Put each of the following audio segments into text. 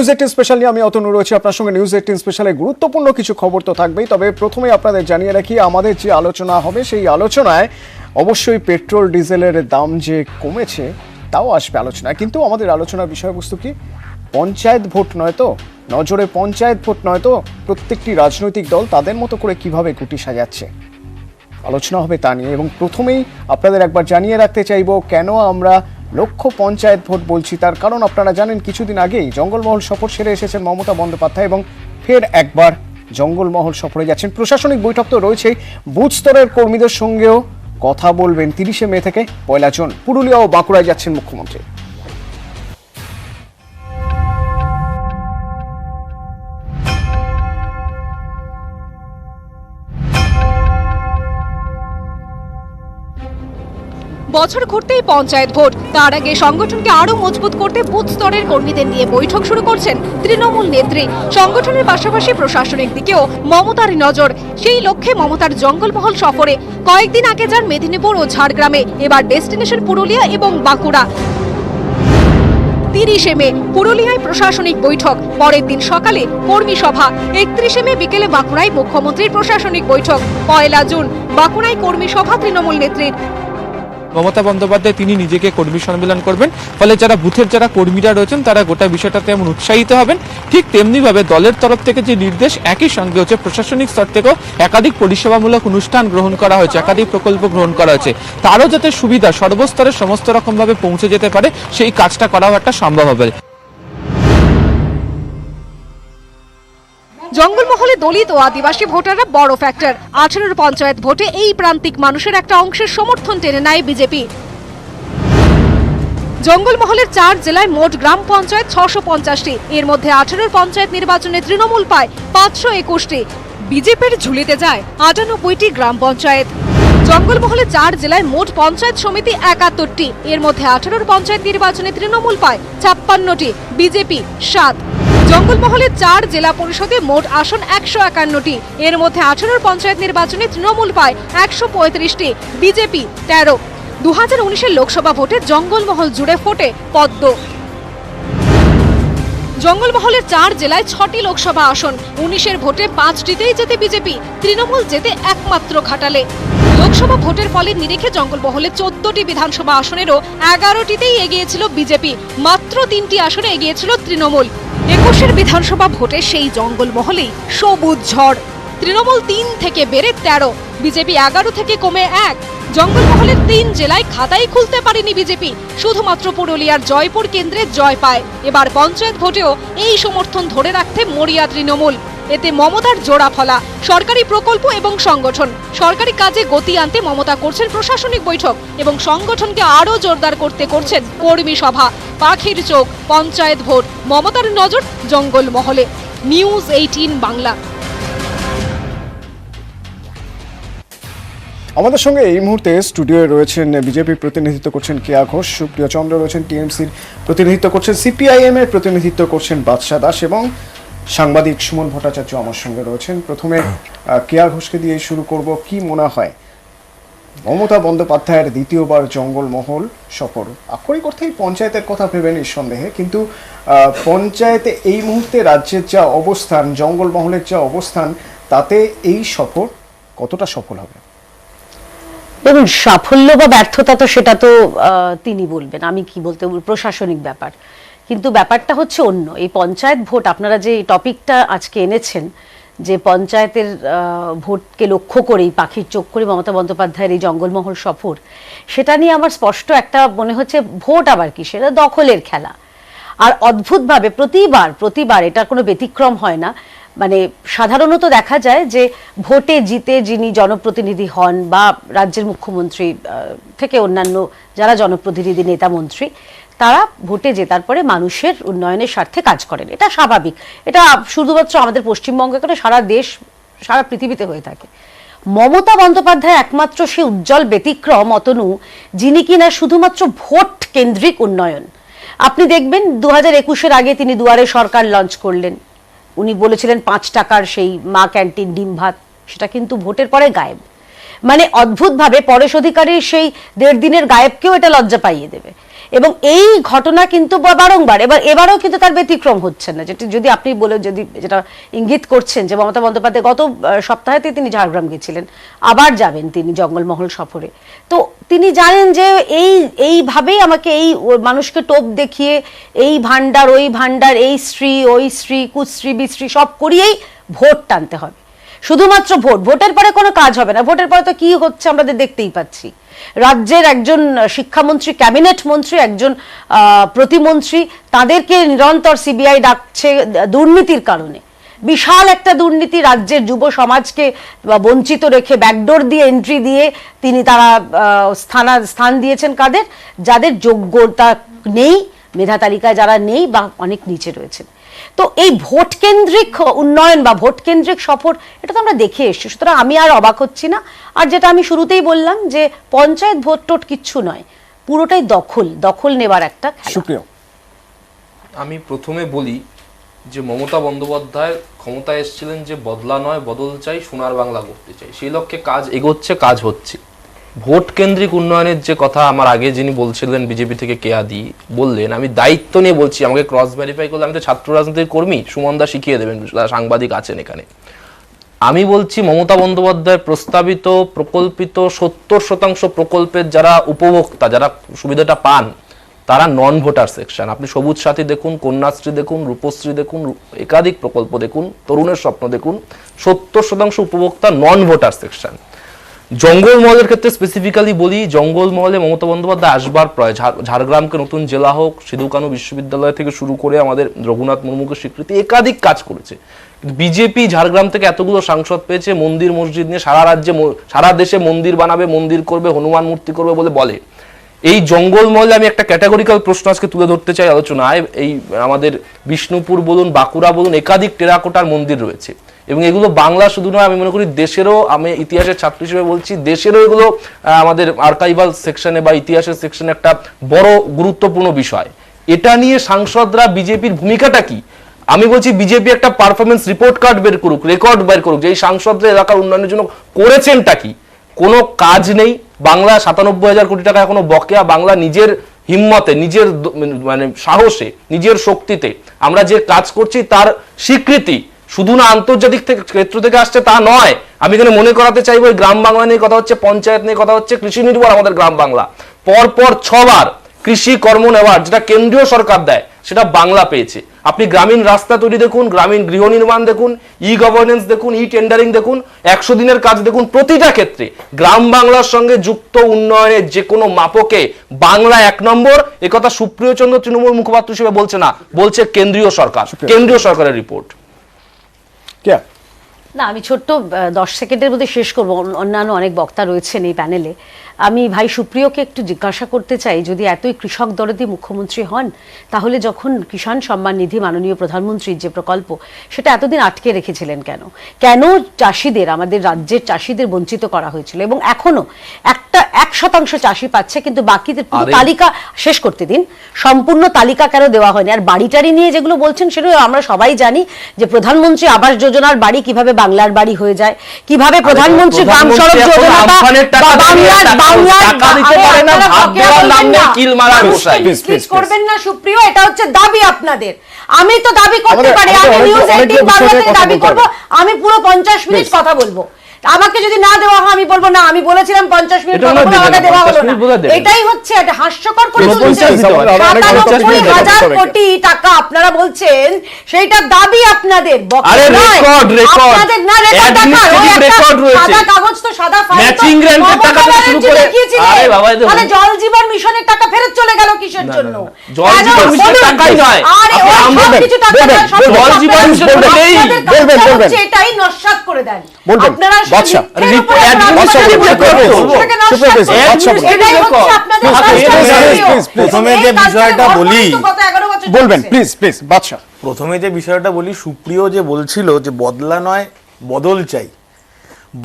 News 18 special নিয়ে আমি অতনু রয়েছি আপনার সঙ্গে। নিউজ 18 স্পেশালে গুরুত্বপূর্ণ কিছু খবর তো থাকবেই, তবে প্রথমেই আপনাদের জানিয়ে রাখি আমাদের যে আলোচনা হবে সেই আলোচনায় অবশ্যই পেট্রোল ডিজেলের দাম যে কমেছে তাও আসবে আলোচনায়। কিন্তু আমাদের আলোচনার বিষয়বস্তু কি? পঞ্চায়েত ভোট নয় তো, নজরে পঞ্চায়েত ভোট নয় তো, প্রত্যেকটি রাজনৈতিক দল তাদের মতো করে কিভাবে গুটি সাজাচ্ছে আলোচনা হবে তা নিয়ে। এবং প্রথমেই আপনাদের একবার জানিয়ে রাখতে চাইবো কেন আমরা লক্ষ্য পঞ্চায়েত ভোট বলছি। তার কারণ আপনারা জানেন কিছুদিন আগেই জঙ্গলমহল সফর সেরে এসেছেন মমতা বন্দ্যোপাধ্যায় এবং ফের একবার জঙ্গলমহল সফরে যাচ্ছেন। প্রশাসনিক বৈঠক তো রয়েছেই, বুথ স্তরের কর্মীদের সঙ্গেও কথা বলবেন 30শে মে থেকে 1 জুন। পুরুলিয়া ও বাঁকুড়ায় যাচ্ছেন মুখ্যমন্ত্রী। বছর ঘুরতেই পঞ্চায়েত ভোট, তার আগে সংগঠনকে আরো মজবুত করতে বুথ স্তরের কর্মীদের নিয়ে বৈঠক শুরু করছেন তৃণমূল নেত্রী। সংগঠনের পাশাপাশি প্রশাসনিক দিকেও মমতার নজর। সেই লক্ষ্যে মমতার জঙ্গলমহল সফরে কয়েকদিন আগে যান মেদিনীপুর ও ঝাড়গ্রামে, এবার ডেস্টিনেশন পুরুলিয়া এবং বাঁকুড়া। 30শে মে পুরুলিয়ায় প্রশাসনিক বৈঠক, পরের দিন সকালে কর্মী সভা। 31শে মে বিকেলে বাঁকুড়ায় মুখ্যমন্ত্রীর প্রশাসনিক বৈঠক। 1 জুন বাঁকুড়ায় কর্মী সভা তৃণমূল নেত্রীর। মমতা বন্দ্যোপাধ্যায় তিনি নিজেকে কর্মী সম্মেলন করবেন, ফলে যারা বুথের যারা কর্মীরা রয়েছেন তারা গোটা বিষয়টাতে এমন উৎসাহিত হবেন। ঠিক তেমনিভাবে দলের তরফ থেকে যে নির্দেশ, একই সঙ্গে হচ্ছে প্রশাসনিক স্তর থেকেও একাধিক পরিষেবামূলক অনুষ্ঠান গ্রহণ করা হয়েছে, একাধিক প্রকল্প গ্রহণ করা হয়েছে। তারও যাতে সুবিধা সর্বস্তরে সমস্ত রকমভাবে পৌঁছে যেতে পারে সেই কাজটা করাও একটা সম্ভব হবে। জঙ্গলমহলে দলিত ও আদিবাসী ভোটাররা বড় ফ্যাক্টর। 18 পঞ্চায়েত ভোটে এই প্রান্তিক মানুষের একটা অংশের সমর্থন টেনে নেয় বিজেপি। জঙ্গলমহলের 4 জেলায় মোট গ্রাম পঞ্চায়েত 650টি, এর মধ্যে 18 পঞ্চায়েত নির্বাচনে তৃণমূল পায় 521টি। বিজেপির ঝুলিতে যায় 98টি গ্রাম পঞ্চায়েত। জঙ্গলমহলে 4 জেলায় মোট পঞ্চায়েত সমিতি 71টি, এর মধ্যে 18 পঞ্চায়েত নির্বাচনে তৃণমূল পায় 56টি, বিজেপি 7। জঙ্গলমহলে 4 জেলা পরিষদে মোট আসন 151টি, এর মধ্যে 18 পঞ্চায়েত নির্বাচনে তৃণমূল পায় 135টি, বিজেপি 13। 2019-এর লোকসভা ভোটে জঙ্গলমহল জুড়ে ফোটে পদ্ম। জঙ্গলমহলের 4 জেলায় 6টি লোকসভা আসন, 19-এর ভোটে 5টিতেই জেতে বিজেপি, তৃণমূল জেতে একমাত্র ঘাটালে। লোকসভা ভোটের ফলে নিরিখে জঙ্গলমহলে 14টি বিধানসভা আসনেরও 11টিতেই এগিয়েছিল বিজেপি, মাত্র 3টি আসনে এগিয়েছিল তৃণমূল। 21-এর বিধানসভা ভোটে সেই জঙ্গলমহলেই সবুজ ঝড়। তৃণমূল 3 থেকে বেড়ে 13, বিজেপি 11 থেকে কমে 1। জঙ্গলমহলের 3 জেলায় খাতাই খুলতে পারেনি বিজেপি, শুধুমাত্র পুরুলিয়ার জয়পুর কেন্দ্রে জয় পায়। এবার পঞ্চায়েত ভোটেও এই সমর্থন ধরে রাখতে মরিয়া তৃণমূল। এতে মমতার জোড়া ফলা। সরকারি প্রকল্প এবং সংগঠন, সরকারি কাজে গতি আনতে মমতা করছেন প্রশাসনিক বৈঠক এবং সংগঠনকে আরো জোরদার করতে করছেন কর্মী সভা। পাখির চোখ পঞ্চায়েত ভোট, মমতার নজর জঙ্গলমহলে। নিউজ 18 বাংলা। আমাদের সঙ্গে এই মুহূর্তে স্টুডিওয়ে রয়েছেন বিজেপি প্রতিনিধিত্ব করছেন কেয়া ঘোষ, সুপ্রিয় চন্দ্র রয়েছেন টিএমসির প্রতিনিধিত্ব করছেন, সিপিআইএম এর প্রতিনিধিত্ব করছেন বাদশা দাস এবং সাংবাদিক সুমন ভট্টাচার্য আমার সঙ্গে রয়েছেন। প্রথমে কেয়া ঘোষকে দিয়ে শুরু করব। কি মনে হয় মমতা বন্দ্যোপাধ্যায়ের দ্বিতীয়বার জঙ্গলমহল সফর? আক্ষরিক অর্থেই পঞ্চায়েতের কথা ভেবে নিঃসন্দেহে, কিন্তু পঞ্চায়েতে এই মুহূর্তে রাজ্যের যা অবস্থান, জঙ্গলমহলের যা অবস্থান, তাতে এই সফর কতটা সফল হবে? দেখুন, সাফল্য বা ব্যর্থতা তো সেটা তো তিনি বলবেন, আমি কি বলতে বলবো, প্রশাসনিক ব্যাপার। কিন্তু ব্যাপারটা হচ্ছে অন্য। এই পঞ্চায়েত ভোট, আপনারা যে টপিকটা আজকে এনেছেন, যে পঞ্চায়েতের ভোটকে লক্ষ্য করেই পাখির চোখ করে মমতা বন্দ্যোপাধ্যায়ের এই জঙ্গলমহল সফর, সেটা নিয়ে আমার স্পষ্ট একটা মনে হচ্ছে ভোট আবার কি, সেটা দখলের খেলা। আর অদ্ভুতভাবে প্রতিবার এটা কোনো ব্যতিক্রম হয় না। মানে সাধারণত দেখা যায় যে ভোটে জিতে যিনি জনপ্রতিনিধি হন বা রাজ্যের মুখ্যমন্ত্রী থেকে অন্যান্য যারা জনপ্রতিনিধি নেতা মন্ত্রী, তারা ভোটে জেতার পরে মানুষের উন্নয়নের স্বার্থে কাজ করেন। এটা স্বাভাবিক, এটা শুধুমাত্র আমাদের পশ্চিমবঙ্গে করে সারা দেশ, সারা পৃথিবীতে হয়ে থাকে। মমতা বন্দ্যোপাধ্যায় একমাত্র সে উজ্জ্বল ব্যতিক্রম অতনু, যিনি কিনা শুধুমাত্র ভোট কেন্দ্রিক উন্নয়ন। আপনি দেখবেন 2021-এর আগে তিনি দুয়ারে সরকার লঞ্চ করলেন। উনি বলেছিলেন 5 টাকার সেই মা ক্যান্টিন ডিম ভাত, সেটা কিন্তু ভোটের পরে গায়েব। মানে অদ্ভুতভাবে পরেশ অধিকারীর সেই 1.5 দিনের গায়েবকেও এটা লজ্জা পাইয়ে দেবে। এবং এই ঘটনা কিন্তু বারংবার, এবারও কিন্তু তার ব্যতিক্রম হচ্ছে না। যেটা যদি আপনি যেটা ইঙ্গিত করছেন যে মমতা বন্দ্যোপাধ্যায় গত সপ্তাহেতে তিনি ঝাড়গ্রাম গেছিলেন, আবার যাবেন তিনি জঙ্গলমহল সফরে। তো তিনি জানেন যে এইভাবেই আমাকে এই মানুষকে টোপ দেখিয়ে এই ভান্ডার ওই ভান্ডার, এই স্ত্রী ওই স্ত্রী, কুশ্রী বিশ্রী সব করিয়েই ভোট টানতে হবে। শুধুমাত্র ভোটের পরে কোনো কাজ হবে না। ভোটের পরে তো কি হচ্ছে আমরা দেখতেই পাচ্ছি। রাজ্যের একজন শিক্ষামন্ত্রী, ক্যাবিনেট মন্ত্রী, একজন প্রতিমন্ত্রী, তাদেরকে নিরন্তর সিবিআই ডাকছে দুর্নীতির কারণে। বিশাল একটা দুর্নীতি, রাজ্যের যুব সমাজকে বঞ্চিত রেখে ব্যাকডোর দিয়ে এন্ট্রি দিয়ে তারা স্থান দিয়েছেন কাদের, যাদের যোগ্যতা নেই, মেধা তালিকায় যারা নেই বা অনেক নিচে রয়েছেন। তো এই ভোট কেন্দ্রিক উন্নয়ন বা ভোট কেন্দ্রিক সফর, এটা তো আমরা দেখে এসেছি। সুতরাং আমি আর অবাক হচ্ছি না। আর যেটা আমি শুরুতেই বললাম যে পঞ্চায়েত ভোট টোট কিচ্ছু নয়, পুরোটাই দখল নেবার একটা খেলা। সুপ্রিয়, আমি প্রথমে বলি যে মমতা বন্দ্যোপাধ্যায় ক্ষমতায় এসেছিলেন যে বদলা নয় বদল চাই, সোনার বাংলা করতে চাই, সেই লক্ষ্যে কাজ এগোচ্ছে, কাজ হচ্ছে। ভোট কেন্দ্রিক উন্নয়নের যে কথা আমার আগে যিনি বলছিলেন বিজেপি থেকে কেয়াদি বললেন, আমি দায়িত্ব নিয়ে বলছি, আমাকে ক্রস ভেরিফাই করলে আমি তো ছাত্র রাজনীতির কর্মী, সুমনদা শিখিয়ে দেবেন, সাংবাদিক আছেন এখানে। আমি বলছি মমতা বন্দ্যোপাধ্যায়ের প্রস্তাবিত প্রকল্পিত 70% প্রকল্পের যারা উপভোক্তা, যারা সুবিধাটা পান, তারা নন ভোটার সেকশন। আপনি সবুজ সাথী দেখুন, কন্যাশ্রী দেখুন, রূপশ্রী দেখুন, একাধিক প্রকল্প দেখুন, তরুণের স্বপ্ন দেখুন, 70% উপভোক্তা নন ভোটার সেকশন। জঙ্গলমহলের ক্ষেত্রে স্পেসিফিক্যালি বলি, জঙ্গলমহলে মমতা বন্দ্যোপাধ্যায় আসবার প্রায় ঝাড়গ্রামকে নতুন জেলা হোক, সিধু কানু বিশ্ববিদ্যালয় থেকে শুরু করে আমাদের রঘুনাথ মুর্মুকে স্বীকৃতি, একাধিক কাজ করেছে। বিজেপি ঝাড়গ্রাম থেকে এতগুলো সাংসদ পেয়েছে, মন্দির মসজিদ নিয়ে সারা রাজ্যে সারা দেশে মন্দির বানাবে, মন্দির করবে, হনুমান মূর্তি করবে বলে। এই জঙ্গলমহলে আমি একটা ক্যাটাগরিক্যাল প্রশ্ন আজকে তুলে ধরতে চাই আলোচনায়। এই আমাদের বিষ্ণুপুর বলুন, বাঁকুড়া বলুন, একাধিক টেরাকোটার মন্দির রয়েছে এবং এগুলো বাংলা শুধু নয়, আমি মনে করি দেশেরও, আমি ইতিহাসের ছাত্র হিসেবে বলছি, দেশেরও এগুলো আমাদের আর্কাইভাল সেকশনে বা ইতিহাসের সেকশনে একটা বড় গুরুত্বপূর্ণ বিষয়। এটা নিয়ে সাংসদরা, বিজেপির ভূমিকাটা কি? আমি বলছি বিজেপি একটা পারফরমেন্স রিপোর্ট কার্ড বের করুক, রেকর্ড বের করুক, যে এই সাংসদরা এলাকার উন্নয়নের জন্য করেছেনটা কি। কোনো কাজ নেই। বাংলা 97,000 কোটি টাকা এখনো বকেয়া। বাংলা নিজের হিম্মতে, নিজের মানে সাহসে, নিজের শক্তিতে আমরা যে কাজ করছি তার স্বীকৃতি শুধু না আন্তর্জাতিক ক্ষেত্র থেকে আসছে তা নয়। আমি এখানে মনে করাতে চাইবো, গ্রাম বাংলা নিয়ে কথা হচ্ছে, পঞ্চায়েত নিয়ে কথা হচ্ছে, কৃষি নির্ভর আমাদের গ্রাম বাংলা। পরপর 6 বার কৃষি কর্ম নেওয়ার যেটা কেন্দ্রীয় সরকার দেয় সেটা বাংলা পেয়েছে। আপনি গ্রামীণ রাস্তা তৈরি দেখুন, গ্রামীণ গৃহ নির্মাণ দেখুন, ই গভর্নেন্স দেখুন, ই টেন্ডারিং দেখুন, 100 দিনের কাজ দেখুন, প্রতিটা ক্ষেত্রে গ্রাম বাংলার সঙ্গে যুক্ত উন্নয়নের যে কোনো মাপকে বাংলা 1 নম্বর। একথা সুপ্রিয় চন্দ্র তৃণমূল মুখপাত্র হিসেবে বলছে না, বলছে কেন্দ্রীয় সরকার, কেন্দ্রীয় সরকারের রিপোর্ট। না, আমি ছোট্ট 10 সেকেন্ডের মধ্যে শেষ করব, অন্যান্য অনেক বক্তা রয়েছেন এই প্যানেলে। আমি ভাই সুপ্রিয়কে একটু জিজ্ঞাসা করতে চাই, যদি এতই কৃষক দরদি মুখ্যমন্ত্রী হন, তাহলে যখন কিষাণ সম্মান নিধি মাননীয় প্রধানমন্ত্রীর যে প্রকল্প, সেটা এতদিন আটকে রেখেছিলেন কেন? কেন চাষিদের, আমাদের রাজ্যের চাষিদের বঞ্চিত করা হয়েছিল? এবং এখনো 1% চাষি পাচ্ছে, কিন্তু বাকিদের পুরো তালিকা শেষ করতে দিন, সম্পূর্ণ তালিকা কেন দেওয়া হয়নি? আর বাড়িটারি নিয়ে যেগুলো বলছেন, সেগুলো আমরা সবাই জানি যে প্রধানমন্ত্রী আবাস যোজনার বাড়ি কিভাবে বাংলার বাড়ি হয়ে যায়, কিভাবে প্রধানমন্ত্রী গ্রাম সড়ক যোজনা করবেন না। সুপ্রিয়, এটা হচ্ছে দাবি আপনাদের। আমি তো দাবি করতে পারি, আমি নিউজ 18 বাংলাতে দাবি করব, আমি পুরো 50 মিনিট কথা বলবো। আমাকে যদি না দেওয়া হয় আমি বলবো না, আমি বলেছিলাম 50 মিনিট কথা বলবো, আমাকে দেওয়া হলো না। এটাই হচ্ছে এটা হাস্যকর করে তুলছে। 97,000 কোটি টাকা আপনারা বলছেন, সেইটা দাবি আপনাদের, আরে রেকর্ড আপনাদের না রেকর্ড রয়েছে, সাদা কাগজ তো সাদা ফাইল, ম্যাচিং গ্র্যান্টের টাকা থেকে শুরু করে, আরে বাবা, তাহলে জল জীবন মিশনের টাকা ফেরত চলে গেল কিসের জন্য? জল জীবন মিশনের টাকাই নয়, আরে আমরা কিছু টাকা জল জীবন মিশনের নেই, বলবেন এটাই নস্যাৎ করে দেন আপনারা। প্রথমে যে বিষয়টা বলি, বলবেন প্লিজ প্লিজ বাদশা। প্রথমে যে বিষয়টা বলি, সুপ্রিয় যে বলছিল যে বদলা নয় বদল চাই,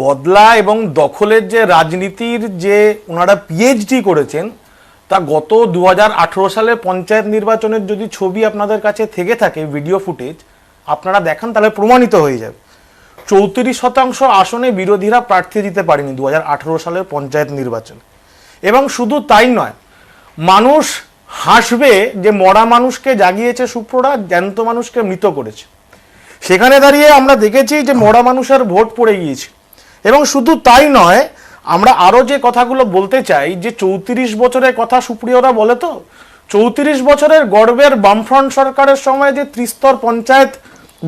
বদলা এবং দখলের যে রাজনীতির যে ওনারা পিএইচডি করেছেন, তা গত 2018 সালে পঞ্চায়েত নির্বাচনের যদি ছবি আপনাদের কাছে থেকে থাকে, ভিডিও ফুটেজ আপনারা দেখান, তাহলে প্রমাণিত হয়ে যাবে। 34% আসনে বিরোধীরা প্রার্থী দিতে পারেনি 2018 সালের পঞ্চায়েত নির্বাচনে। এবং শুধু তাই নয়, মানুষ হাসবে যে মরা মানুষকে জাগিয়েছে সুপ্ররা, জ্যান্ত মানুষকে মৃত করেছে। সেখানে দাঁড়িয়ে আমরা দেখেছি যে মরা মানুষের ভোট পড়ে গিয়েছে। এবং শুধু তাই নয়, আমরা আরো যে কথাগুলো বলতে চাই যে 34 বছরের কথা সুপ্রিয়রা বলে, তো 34 বছরের গর্বের বামফ্রন্ট সরকারের সময় যে ত্রিস্তর পঞ্চায়েত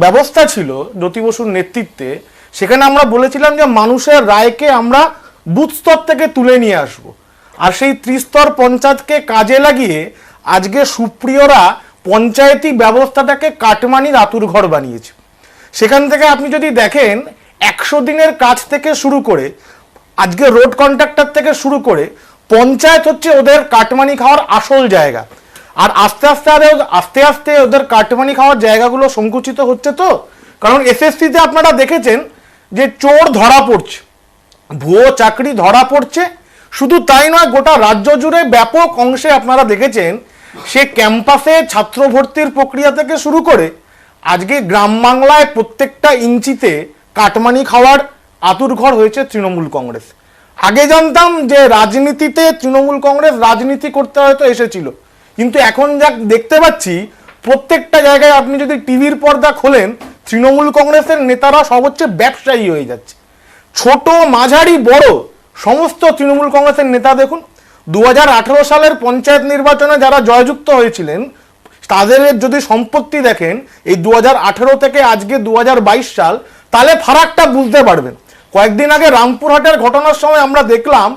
ব্যবস্থা ছিল জ্যোতি বসুর নেতৃত্বে, সেখানে আমরা বলেছিলাম যে মানুষের রায়কে আমরা বুথ স্তর থেকে তুলে নিয়ে আসব। আর সেই ত্রিস্তর পঞ্চায়েতকে কাজে লাগিয়ে আজকে সুপ্রিয়রা পঞ্চায়েতি ব্যবস্থাটাকে কাটমানির আতুরঘর বানিয়েছে। সেখান থেকে আপনি যদি দেখেন 100 দিনের কাজ থেকে শুরু করে আজকে রোড কন্ট্রাক্টর থেকে শুরু করে পঞ্চায়েত হচ্ছে ওদের কাটমানি খাওয়ার আসল জায়গা। আর আস্তে আস্তে ওদের কাটমানি খাওয়ার জায়গাগুলো সংকুচিত হচ্ছে। তো কারণ এসএসসিতে আপনারা দেখেছেন যে চোর ধরা পড়ছে, ভুয়ো চাকরি ধরা পড়ছে। শুধু তাই নয়, গোটা রাজ্য জুড়ে ব্যাপক অংশে আপনারা দেখেছেন সে ক্যাম্পাসে ছাত্র ভর্তির প্রক্রিয়া থেকে শুরু করে আজকে গ্রাম বাংলায় প্রত্যেকটা ইঞ্চিতে কাটমানি খাওয়ার আতুরঘর হয়েছে তৃণমূল কংগ্রেস। আগে জানতাম যে রাজনীতিতে তৃণমূল কংগ্রেস রাজনীতি করতে হয়তো এসেছিল, কিন্তু এখন যা দেখতে পাচ্ছি প্রত্যেকটা জায়গায় আপনি যদি টিভির পর্দা খোলেন, তৃণমূল কংগ্রেসের নেতারা সব হচ্ছে ব্যবসায়ী হয়ে যাচ্ছে। ছোট মাঝারি বড় সমস্ত তৃণমূল কংগ্রেসের নেতা দেখুন, 2018 সালের পঞ্চায়েত নির্বাচনে যারা জয়যুক্ত হয়েছিলেন তাদের যদি সম্পত্তি দেখেন এই 2018 থেকে আজকে 2022 সাল, তাহলে ফারাকটা বুঝতে পারবেন। কয়েকদিন আগে রামপুরহাটের ঘটনার সময় আমরা দেখলাম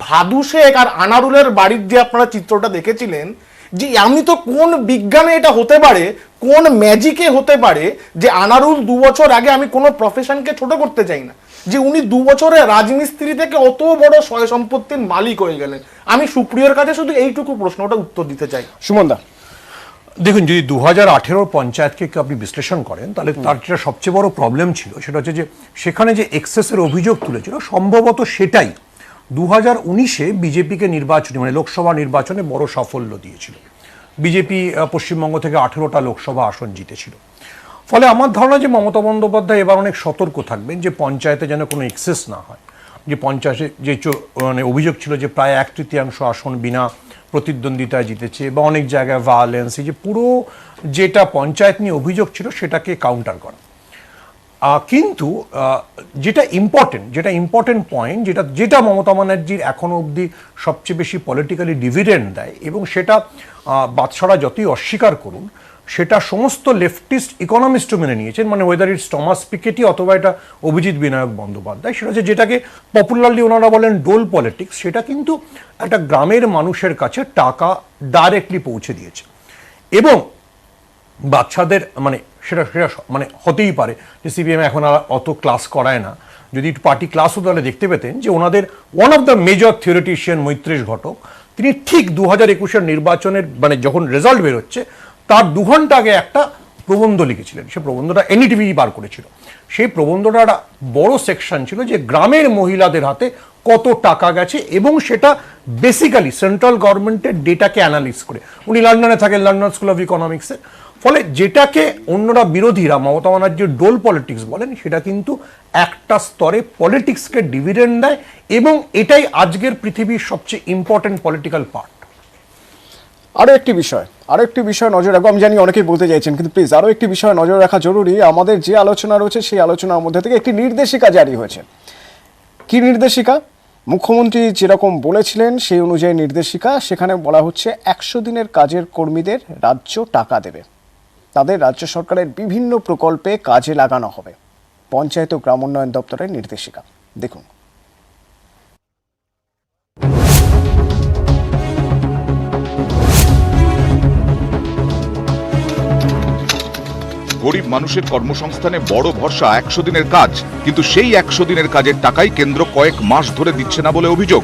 ভাদু শেখ আর আনারুলের বাড়ির যে আপনারা চিত্রটা দেখেছিলেন, যে আমি তো কোন বিজ্ঞানে এটা হতে পারে, কোন ম্যাজিকে হতে পারে যে আনারুল 2 বছর আগে, আমি কোনো প্রফেশনকে ছোট করতে চাই না, যে উনি 2 বছরে রাজমিস্ত্রি থেকে অত বড় সয় সম্পত্তির মালিক হয়ে গেলেন। আমি সুপ্রিয়র কাছে শুধু এইটুকু প্রশ্নটা উত্তর দিতে চাই। সুমনদা, দেখুন, যদি 2018 পঞ্চায়েতকে আপনি বিশ্লেষণ করেন, তাহলে তার যেটা সবচেয়ে বড় প্রবলেম ছিল সেটা হচ্ছে যে সেখানে যে এক্সেসের অভিযোগ তুলেছিল সম্ভবত সেটাই 2019-এ বিজেপিকে নির্বাচনী মানে লোকসভা নির্বাচনে বড় সাফল্য দিয়েছিল। বিজেপি পশ্চিমবঙ্গ থেকে 18টা লোকসভা আসন জিতেছিল। ফলে আমার ধারণা যে মমতা বন্দ্যোপাধ্যায় এবার অনেক সতর্ক থাকবেন যে পঞ্চায়েতে যেন কোনো এক্সেস না হয়। যে পঞ্চায়েতে যে মানে অভিযোগ ছিল যে প্রায় 1/3 আসন বিনা প্রতিদ্বন্দ্বিতায় জিতেছে বা অনেক জায়গায় ভায়োলেন্স, এই যে পুরো যেটা পঞ্চায়েত নিয়ে অভিযোগ ছিল সেটাকে কাউন্টার করা। কিন্তু যেটা ইম্পর্টেন্ট পয়েন্ট, যেটা মমতা ব্যানার্জির এখনো অবধি সবচেয়ে বেশি পলিটিক্যালি ডিভিডেন্ড দেয়, এবং সেটা বাদশারা যতই অস্বীকার করুন, সেটা সমস্ত লেফটিস্ট ইকোনমিস্টও মেনে নিয়েছেন, মানে ওয়েদার ইটস টমাস পিকেটি অথবা এটা অভিজিৎ বিনায়ক বন্দ্যোপাধ্যায়, সেটা হচ্ছে যেটাকে পপুলারলি ওনারা বলেন ডোল পলিটিক্স, সেটা কিন্তু একটা গ্রামের মানুষের কাছে টাকা ডাইরেক্টলি পৌঁছে দিয়েছে। এবং বাচ্চাদের মানে সেটা মানে হতেই পারে যে সিপিএম এখন আর অত ক্লাস করায় না। যদি পার্টি ক্লাস হতো তাহলে দেখতে পেতেন যে ওনাদের ওয়ান অফ দ্য মেজর থিওরিটিশিয়ান মৈত্রেশ ঘটক, তিনি ঠিক 2021-এর নির্বাচনের মানে যখন রেজাল্ট বেরোচ্ছে তার 2 ঘন্টা আগে একটা প্রবন্ধ লিখেছিলেন। সে প্রবন্ধটা এনডিটিভি বার করেছিল। সেই প্রবন্ধটার বড় সেকশন ছিল যে গ্রামের মহিলাদের হাতে কত টাকা গেছে, এবং সেটা বেসিক্যালি সেন্ট্রাল গভর্নমেন্টের ডেটাকে অ্যানালিস করে। উনি লন্ডনে থাকেন, লন্ডন স্কুল অফ ইকোনমিক্সে। ফলে যেটাকে অন্যরা বিরোধীরা মমতা ব্যানার্জির ডোল পলিটিক্স বলেন, সেটা কিন্তু একটা স্তরে পলিটিক্সকে ডিভিডেন্ড দেয়, এবং এটাই আজকের পৃথিবীর সবচেয়ে ইম্পর্টেন্ট পলিটিক্যাল পার্ট। আরও একটি বিষয় নজর রাখবো। আমি জানি অনেকেই বলতে চাইছেন, কিন্তু প্লিজ আরও একটি বিষয় নজর রাখা জরুরি। আমাদের যে আলোচনা রয়েছে সেই আলোচনার মধ্যে থেকে একটি নির্দেশিকা জারি হয়েছে। কি নির্দেশিকা? মুখ্যমন্ত্রী যেরকম বলেছিলেন সেই অনুযায়ী নির্দেশিকা। সেখানে বলা হচ্ছে 100 দিনের কাজের কর্মীদের রাজ্য টাকা দেবে, তাদের রাজ্য সরকারের বিভিন্ন প্রকল্পে কাজে লাগানো হবে। পঞ্চায়েত ও গ্রাম উন্নয়ন দপ্তরের নির্দেশিকা দেখুন। গরিব মানুষের কর্মসংস্থানে বড় ভরসা 100 দিনের কাজ, কিন্তু সেই 100 দিনের কাজের টাকাই কেন্দ্র কয়েক মাস ধরে দিচ্ছে না বলে অভিযোগ।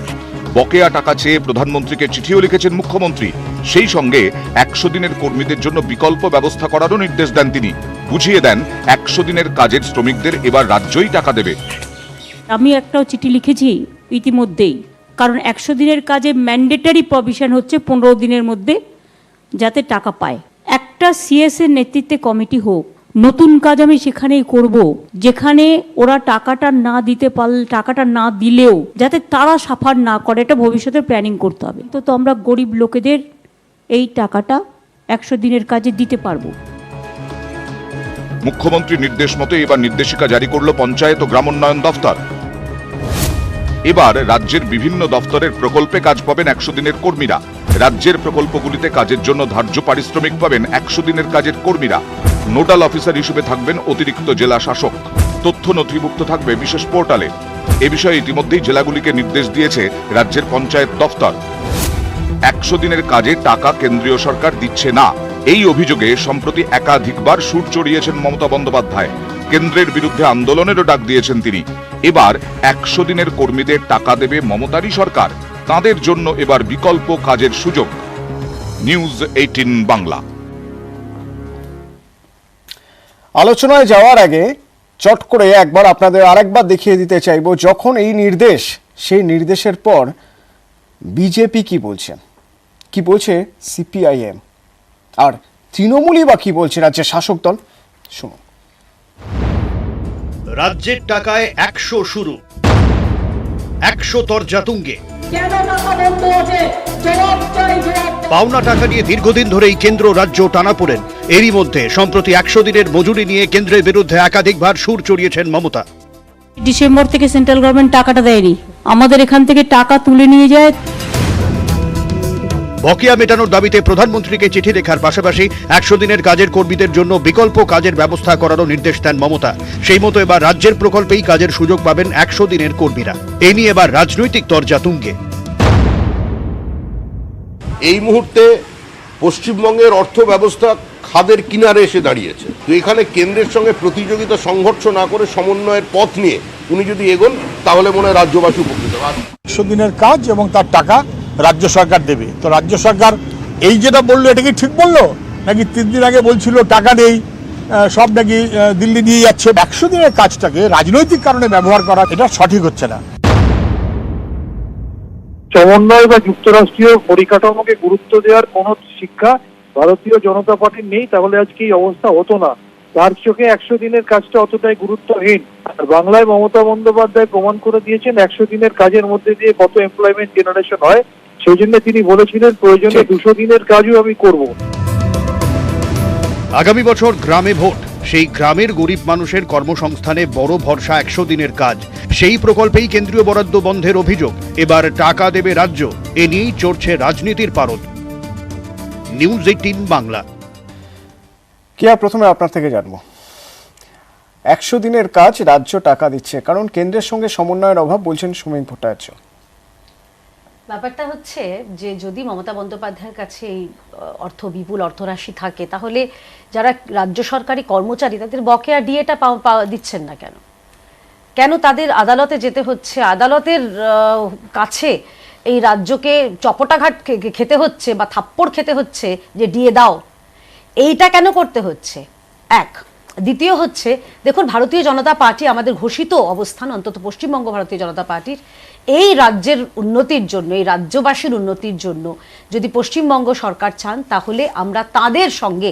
বকেয়া টাকা চেয়ে প্রধানমন্ত্রীকে চিঠিও লিখেছেন মুখ্যমন্ত্রী। সেই সঙ্গে 100 দিনের কর্মীদের জন্য বিকল্প ব্যবস্থা করারও নির্দেশ দেন তিনি। বুঝিয়ে দেন 100 দিনের কাজের শ্রমিকদের এবার রাজ্যই টাকা দেবে। আমি একটাও চিঠি লিখেছি ইতিমধ্যেই, কারণ 100 দিনের কাজে ম্যান্ডেটারি প্রভিশন হচ্ছে 15 দিনের মধ্যে যাতে টাকা পায়। একটা সিএস এর নেতৃত্বে কমিটি হোক, নতুন কাজ আমি সেখানেই করব যেখানে ওরা টাকাটা না দিতে পারলে, টাকাটা না দিলেও যাতে তারা সাফার না করে, এটা ভবিষ্যতে প্ল্যানিং করতে হবে। তো আমরা গরিব লোকেদের এই টাকাটা 100 দিনের কাজে দিতে পারবো। মুখ্যমন্ত্রীর নির্দেশ মতো এবার নির্দেশিকা জারি করল পঞ্চায়েত ও গ্রামোন্নয়ন দফতর। এবার রাজ্যের বিভিন্ন দফতরের প্রকল্পে কাজ পাবেন 100 দিনের কর্মীরা। রাজ্যের প্রকল্পগুলিতে কাজের জন্য ধার্য পারিশ্রমিক পাবেন 100 দিনের কাজের কর্মীরা। নোডাল অফিসার হিসেবে থাকবেন অতিরিক্ত জেলা শাসক। তথ্য নথিভুক্ত থাকবে বিশেষ পোর্টালে। এ বিষয়ে ইতিমধ্যেই জেলাগুলিকে নির্দেশ দিয়েছে রাজ্যের পঞ্চায়েত দফতর। 100 দিনের কাজে টাকা কেন্দ্রীয় সরকার দিচ্ছে না, এই অভিযোগে সম্প্রতি একাধিকবার সুর চড়িয়েছেন মমতা বন্দ্যোপাধ্যায়। কেন্দ্রের বিরুদ্ধে আন্দোলনেরও ডাক দিয়েছেন তিনি। এবার 100 দিনের কর্মীদের টাকা দেবে মমতারই সরকার। তাদের জন্য এবার বিকল্প কাজের সুযোগ। নিউজ 18 বাংলা। আলোচনায় যাওয়ার আগে চট করে একবার আপনাদের আরেকবার দেখিয়ে দিতে চাইবো, যখন এই নির্দেশ, সেই নির্দেশের পর বিজেপি কি বলছেন, কি বলছে সিপিআইএম, আর তৃণমূলই বা কি বলছে রাজ্যের শাসক দল। শুনুন। রাজ্যের টাকায় 100 শুরু, 100 তরজা তুঙ্গে। পাওনা টাকা নিয়ে দীর্ঘদিন ধরেই কেন্দ্র রাজ্য টানাপোড়েন। এরই মধ্যে সম্প্রতি 100 দিনের মজুরি নিয়ে কেন্দ্রের বিরুদ্ধে একাধিকবার সুর চড়িয়েছেন মমতা। ডিসেম্বর থেকে সেন্ট্রাল গভর্নমেন্ট টাকাটা দেয়নি, আমাদের এখান থেকে টাকা তুলে নিয়ে যায়। বকেয়া মেটানোর দাবিতে প্রধানমন্ত্রীকে চিঠি লেখার পাশাপাশি 100 দিনের কাজের কর্মীদের জন্য বিকল্প কাজের ব্যবস্থা করারও নির্দেশ দেন মমতা। সেই মতো এবার রাজ্যের প্রকল্পেই কাজের সুযোগ পাবেন 100 দিনের কর্মীরা। এ নিয়ে এবার রাজনৈতিক তরজা তুঙ্গে। এই মুহূর্তে পশ্চিমবঙ্গের অর্থ ব্যবস্থা খাদের কিনারে এসে দাঁড়িয়েছে। তো এখানে কেন্দ্রের সঙ্গে প্রতিযোগিতা সংঘর্ষ না করে সমন্বয়ের পথ নিয়ে উনি যদি এগোন, তাহলে মনে হয় রাজ্যবাসী উপকৃত হবে। 100 দিনের কাজ এবং তার টাকা রাজ্য সরকার দেবে। তো রাজ্য সরকার এই যেটা বললো, এটা কি ঠিক বললো নাকি 3 দিন আগে বলছিল টাকা নেই, সব নাকি দিল্লি নিয়ে যাচ্ছে? 100 দিনের কাজটাকে রাজনৈতিক কারণে ব্যবহার করা, এটা সঠিক হচ্ছে না। সমন্বয় বা যুক্তরাষ্ট্রীয় পরিকাঠামোকে গুরুত্ব দেওয়ার কোন শিক্ষা ভারতীয় জনতা পার্টির নেই, তাহলে আজকে এই অবস্থা হতো না। তার চোখে 100 দিনের কাজটা অতটাই গুরুত্বহীন। আর বাংলায় মমতা বন্দ্যোপাধ্যায় প্রমাণ করে দিয়েছেন 100 দিনের কাজের মধ্যে দিয়ে কত এমপ্লয়মেন্ট জেনারেশন হয়। সেই জন্য তিনি বলেছিলেন প্রয়োজনে 200 দিনের কাজও আমি করব। আগামী বছর গ্রামে ভোট, সেই গ্রামের গরিব মানুষের কর্মসংস্থানে বড় ভরসা 100 দিনের কাজ। সেই প্রকল্পেই কেন্দ্রীয় বরাদ্দ বন্ধের অভিযোগ। এবার টাকা দেবে রাজ্য, এ নিয়েই চড়ছে রাজনীতির পারদ। নিউজ 18 বাংলা। প্রথমে আপনার থেকে জানবো, 100 দিনের কাজ রাজ্য টাকা দিচ্ছে, কারণ কেন্দ্রের সঙ্গে সমন্বয়ের অভাব বলছেন সমীক ভট্টাচার্য। ব্যাপারটা হচ্ছে যে যদি মমতা বন্দ্যোপাধ্যায়ের কাছে এই বিপুল অর্থরাশি থাকে, তাহলে যারা রাজ্য সরকারি কর্মচারী তাদের বকেয়া ডিএটা দিচ্ছেন না কেন? কেন তাদের আদালতে যেতে হচ্ছে, আদালতের কাছে এই রাজ্যকে চপটাঘাট খেতে হচ্ছে বা থাপ্পড় খেতে হচ্ছে যে ডিএ দাও? এইটা কেন করতে হচ্ছে? এক। দ্বিতীয় হচ্ছে, দেখুন, ভারতীয় জনতা পার্টি, আমাদের ঘোষিত অবস্থান অন্তত পশ্চিমবঙ্গ ভারতীয় জনতা পার্টির, এই রাজ্যের উন্নতির জন্য, এই রাজ্যবাসীর উন্নতির জন্য যদি পশ্চিমবঙ্গ সরকার চান, তাহলে আমরা তাদের সঙ্গে,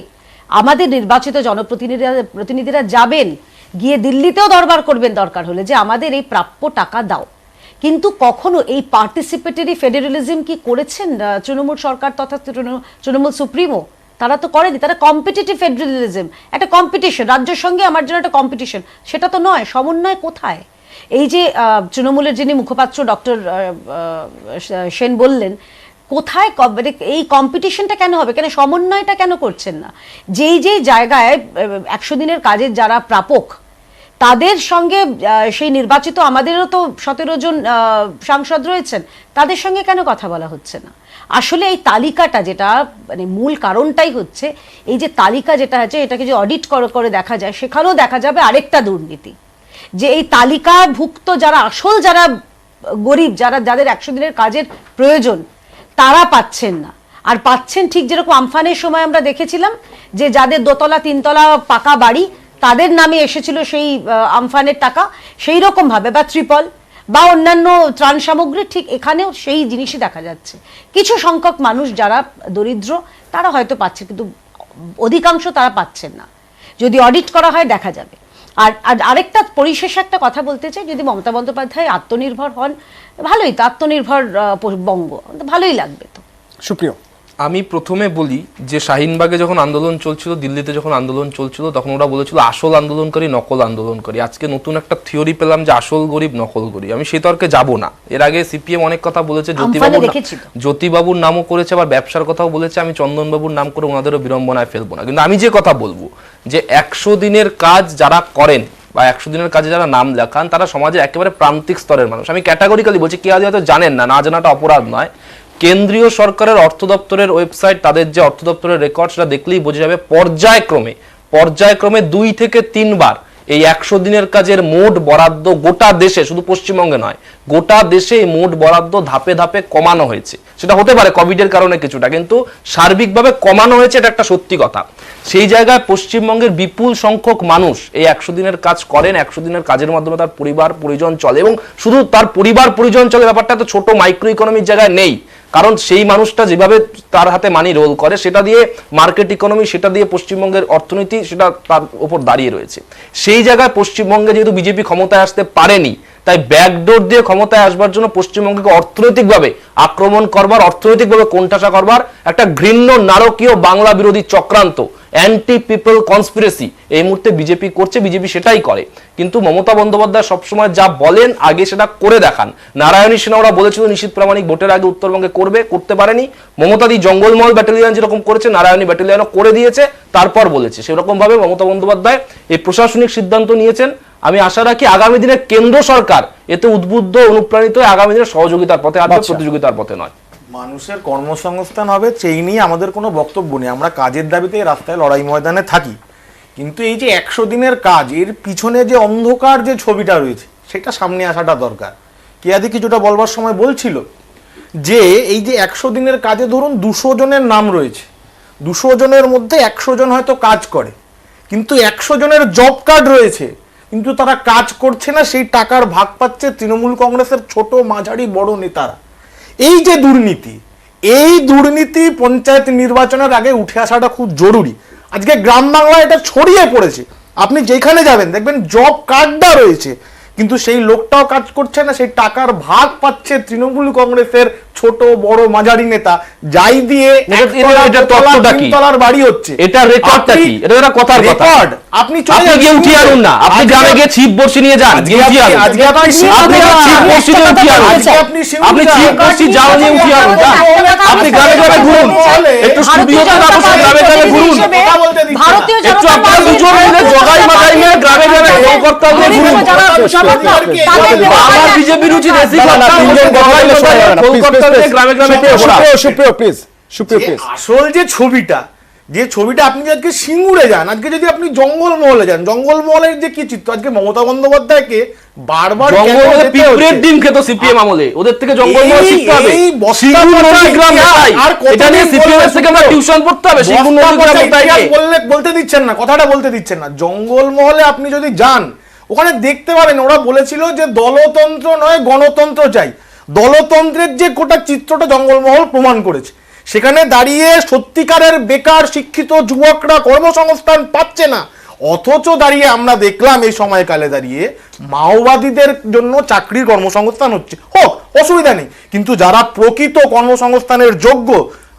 আমাদের নির্বাচিত জনপ্রতিনিধিরা যাবেন, গিয়ে দিল্লিতেও দরবার করবেন দরকার হলে, যে আমাদের এই প্রাপ্য টাকা দাও। কিন্তু কখনো এই পার্টিসিপেটরি ফেডারেলিজম কি করেছেন তৃণমূল সরকার তথা তৃণমূল সুপ্রিমো? তারা তো করেনি। তারা কম্পিটিটিভ ফেডারেলিজম, একটা কম্পিটিশন, রাজ্যের সঙ্গে আমার জন্য একটা কম্পিটিশন, সেটা তো নয়। সমন্বয় কোথায়? এই যে তৃণমূলের যিনি মুখপাত্র ডক্টর সেন বললেন, কোথায় এই কম্পিটিশনটা কেন হবে? কেন সমন্বয়টা কেন করছেন না? যেই জায়গায় 100 দিনের কাজের যারা প্রাপক, তাদের সঙ্গে সেই নির্বাচিত, আমাদেরও তো 17 জন সাংসদ রয়েছেন, তাদের সঙ্গে কেন কথা বলা হচ্ছে না? আসলে এই তালিকাটা, যেটা মানে মূল কারণটাই হচ্ছে এই যে তালিকা যেটা আছে, এটাকে যে অডিট করে দেখা যায়, সেখানেও দেখা যাবে আরেকটা দুর্নীতি, যে এই তালিকাভুক্ত যারা আসল, যারা গরিব, যাদের 100 দিনের কাজের প্রয়োজন, তারা পাচ্ছেন না। আর পাচ্ছেন ঠিক যেরকম আমফানের সময় আমরা দেখেছিলাম, যে যাদের 2তলা 3তলা পাকা বাড়ি, তাদের নামে এসেছিল সেই আমফানের টাকা, সেই রকম ভাবে, বা ত্রিপল বা অন্যান্য ত্রাণ সামগ্রী, ঠিক এখানেও সেই জিনিসই দেখা যাচ্ছে। কিছু সংখ্যক মানুষ যারা দরিদ্র, তারা হয়তো পাচ্ছে, কিন্তু অধিকাংশ তারা পাচ্ছেন না। যদি অডিট করা হয় দেখা যাবে। আর আরেকটা পরিশেষে একটা কথা বলতে চাই, যদি মমতা বন্দ্যোপাধ্যায় আত্মনির্ভর হন, ভালোই তো, আত্মনির্ভর বঙ্গ, ভালোই লাগবে তো। সুপ্রিয়, আমি প্রথমে বলি যে শাহিনবাগে যখন আন্দোলন চলছিল, দিল্লিতে যখন আন্দোলন চলছিল, তখন ওরা বলেছিল আসল আন্দোলনকারী নকল আন্দোলনকারী। আজকে নতুন একটা থিওরি পেলাম যে আসল গরিব নকল গরিব। আমি সেই তর্কে যাব না। এর আগে সিপিএম অনেক কথা বলেছে, জ্যোতিবাবুর নামও করেছে, আবার ব্যবসার কথাও বলেছে। আমি চন্দনবাবুর নাম করে ওনাদেরও বিড়ম্বনায় ফেলবো না। কিন্তু আমি যে কথা বলবো যে 100 দিনের কাজ যারা করেন বা 100 দিনের কাজে যারা নাম লেখান, তারা সমাজের একেবারে প্রান্তিক স্তরের মানুষ। আমি ক্যাটাগরিক্যালি বলছি, কে হয়তো জানেন না, না জানাটা অপরাধ নয়। কেন্দ্রীয় সরকারের অর্থ দপ্তরের ওয়েবসাইট, তাদের যে অর্থ দপ্তরের রেকর্ড, সেটা দেখলেই বোঝা যাবে পর্যায়ক্রমে 2 থেকে 3 বার এই 100 দিনের কাজের মোট বরাদ্দ গোটা দেশে, শুধু পশ্চিমবঙ্গে নয়, গোটা দেশে এই মোট বরাদ্দ ধাপে ধাপে কমানো হয়েছে। সেটা হতে পারে কোভিডের কারণে কিছুটা, কিন্তু সার্বিকভাবে কমানো হয়েছে, এটা একটা সত্যি কথা। সেই জায়গায় পশ্চিমবঙ্গের বিপুল সংখ্যক মানুষ এই 100 দিনের কাজ করেন। 100 দিনের কাজের মাধ্যমে তার পরিবার পরিজন চলে, এবং শুধু তার পরিবার পরিজন চলে ব্যাপারটা তো ছোট মাইক্রো ইকোনমির জায়গায় নেই। কারণ সেই মানুষটা যেভাবে তার হাতে মানি রোল করে, সেটা দিয়ে মার্কেট ইকোনমি, সেটা দিয়ে পশ্চিমবঙ্গের অর্থনীতি, সেটা তার উপর দাঁড়িয়ে রয়েছে। সেই জায়গায় পশ্চিমবঙ্গে যেহেতু বিজেপি ক্ষমতায় আসতে পারেনি, তাই ব্যাকডোর দিয়ে ক্ষমতায় আসবার জন্য পশ্চিমবঙ্গকে অর্থনৈতিকভাবে আক্রমণ করবার, অর্থনৈতিকভাবে কোণঠাসা করবার একটা ঘৃণ্য নারকীয় বাংলা বিরোধী চক্রান্ত, অ্যান্টি পিপল কনস্পিরেসি এই মুহূর্তে বিজেপি করছে। বিজেপি সেটাই করে। কিন্তু মমতা বন্দ্যোপাধ্যায় সবসময় যা বলেন আগে সেটা করে দেখান। নারায়ণী সিনহা ওরা বলেছিল নিশীথ প্রামাণিক ভোটের আগে উত্তরবঙ্গে করতে পারেনি। মমতাদি জঙ্গলমহল ব্যাটালিয়ন যেরকম করেছে, নারায়ণী ব্যাটালিয়নও করে দিয়েছে, তারপর বলেছে। সেরকম ভাবে মমতা বন্দ্যোপাধ্যায় এই প্রশাসনিক সিদ্ধান্ত নিয়েছেন। আমি আশা রাখি আগামী দিনে কেন্দ্র সরকার এতে উদ্বুদ্ধ, অনুপ্রাণিত হয়ে আগামী দিনে সহযোগিতার পথে আসবে, প্রতিযোগিতার পথে নয়। মানুষের কর্মসংস্থান হবে, সেই নিয়ে আমাদের কোনো বক্তব্য নেই। আমরা কাজের দাবিতে রাস্তায় লড়াই ময়দানে থাকি। কিন্তু এই যে 100 দিনের কাজ, এর পিছনে যে অন্ধকার যে ছবিটা রয়েছে, সেটা সামনে আসাটা দরকার। কেয়াদি কিছুটা বলবার সময় বলছিল যে এই যে 100 দিনের কাজে ধরুন 200 জনের নাম রয়েছে, 200 জনের মধ্যে 100 জন হয়তো কাজ করে, কিন্তু 100 জনের জব কার্ড রয়েছে, কিন্তু তারা কাজ করছে না। সেই টাকার ভাগ পাচ্ছে তৃণমূল কংগ্রেসের ছোট মাঝারি বড় নেতারা। এই যে দুর্নীতি পঞ্চায়েত নির্বাচনের আগে উঠে আসাটা খুব জরুরি। আজকে গ্রাম বাংলায় এটা ছড়িয়ে পড়েছে। আপনি যেখানে যাবেন দেখবেন জব কার্ডটা রয়েছে, কিন্তু সেই লোকটাও কাজ করছে না। সেই টাকার ভাগ পাচ্ছে তৃণমূল কংগ্রেসের ছোট বড় মাঝারি নেতা, যাই দিয়ে তলার বাড়ি হচ্ছে। এটা রেকর্ডটা কি? এটা কথার রেকর্ড। আপনি চলে গিয়ে উঠিয়ে আনুন না, আপনি গ্রামে গিয়ে ছিপ বর্ষি নিয়ে যান, আপনি ছিপ বর্ষি নিয়ে উঠিয়ে আনুন, আপনি ছিপ বর্ষি জাল নিয়ে উঠিয়ে আনুন, আপনি গ্রামে গ্রামে ঘুরুন, একটু স্টুডিওতে না বসে গ্রামে গ্রামে ঘুরুন, একটু আপনারা দুজন মিলে জগাই মাগাই নিয়ে গ্রামে গ্রামে কলকাতা নিয়ে ঘুরুন। আমার বিজেপি রুচি দেশি আসল যে ছবিটা আপনি আজকে সিঙ্গুরে যান, আজকে যদি আপনি জঙ্গলমহলে যান, জঙ্গলমহলের যে কি চিত্র, আজকে মমতা বন্দ্যোপাধ্যায়কে বারবার পিঁপড়ের ডিম খেত সিপিএম আমলে, ওদের থেকে জঙ্গলমহল শিখতে হবে। এটা নিয়ে সিপিএম এর থেকে আমরা টিউশন পড়তে হবে। বলতে দিচ্ছেন না, কথাটা বলতে দিচ্ছেন না। জঙ্গলমহলে আপনি যদি যান, ওখানে দেখতে পাবেন ওরা বলেছিল যে দলতন্ত্র নয় গণতন্ত্র চাই। দলতন্ত্রের যে গোটা চিত্রটা জঙ্গলমহল প্রমাণ করেছে। সেখানে দাঁড়িয়ে সত্যিকারের বেকার শিক্ষিত যুবকরা কর্মসংস্থান পাচ্ছে না, অথচ দাঁড়িয়ে আমরা দেখলাম এই সময়কালে দাঁড়িয়ে মাওবাদীদের জন্য চাকরির কর্মসংস্থান হচ্ছে। হোক, অসুবিধা নেই, কিন্তু যারা প্রকৃত কর্মসংস্থানের যোগ্য,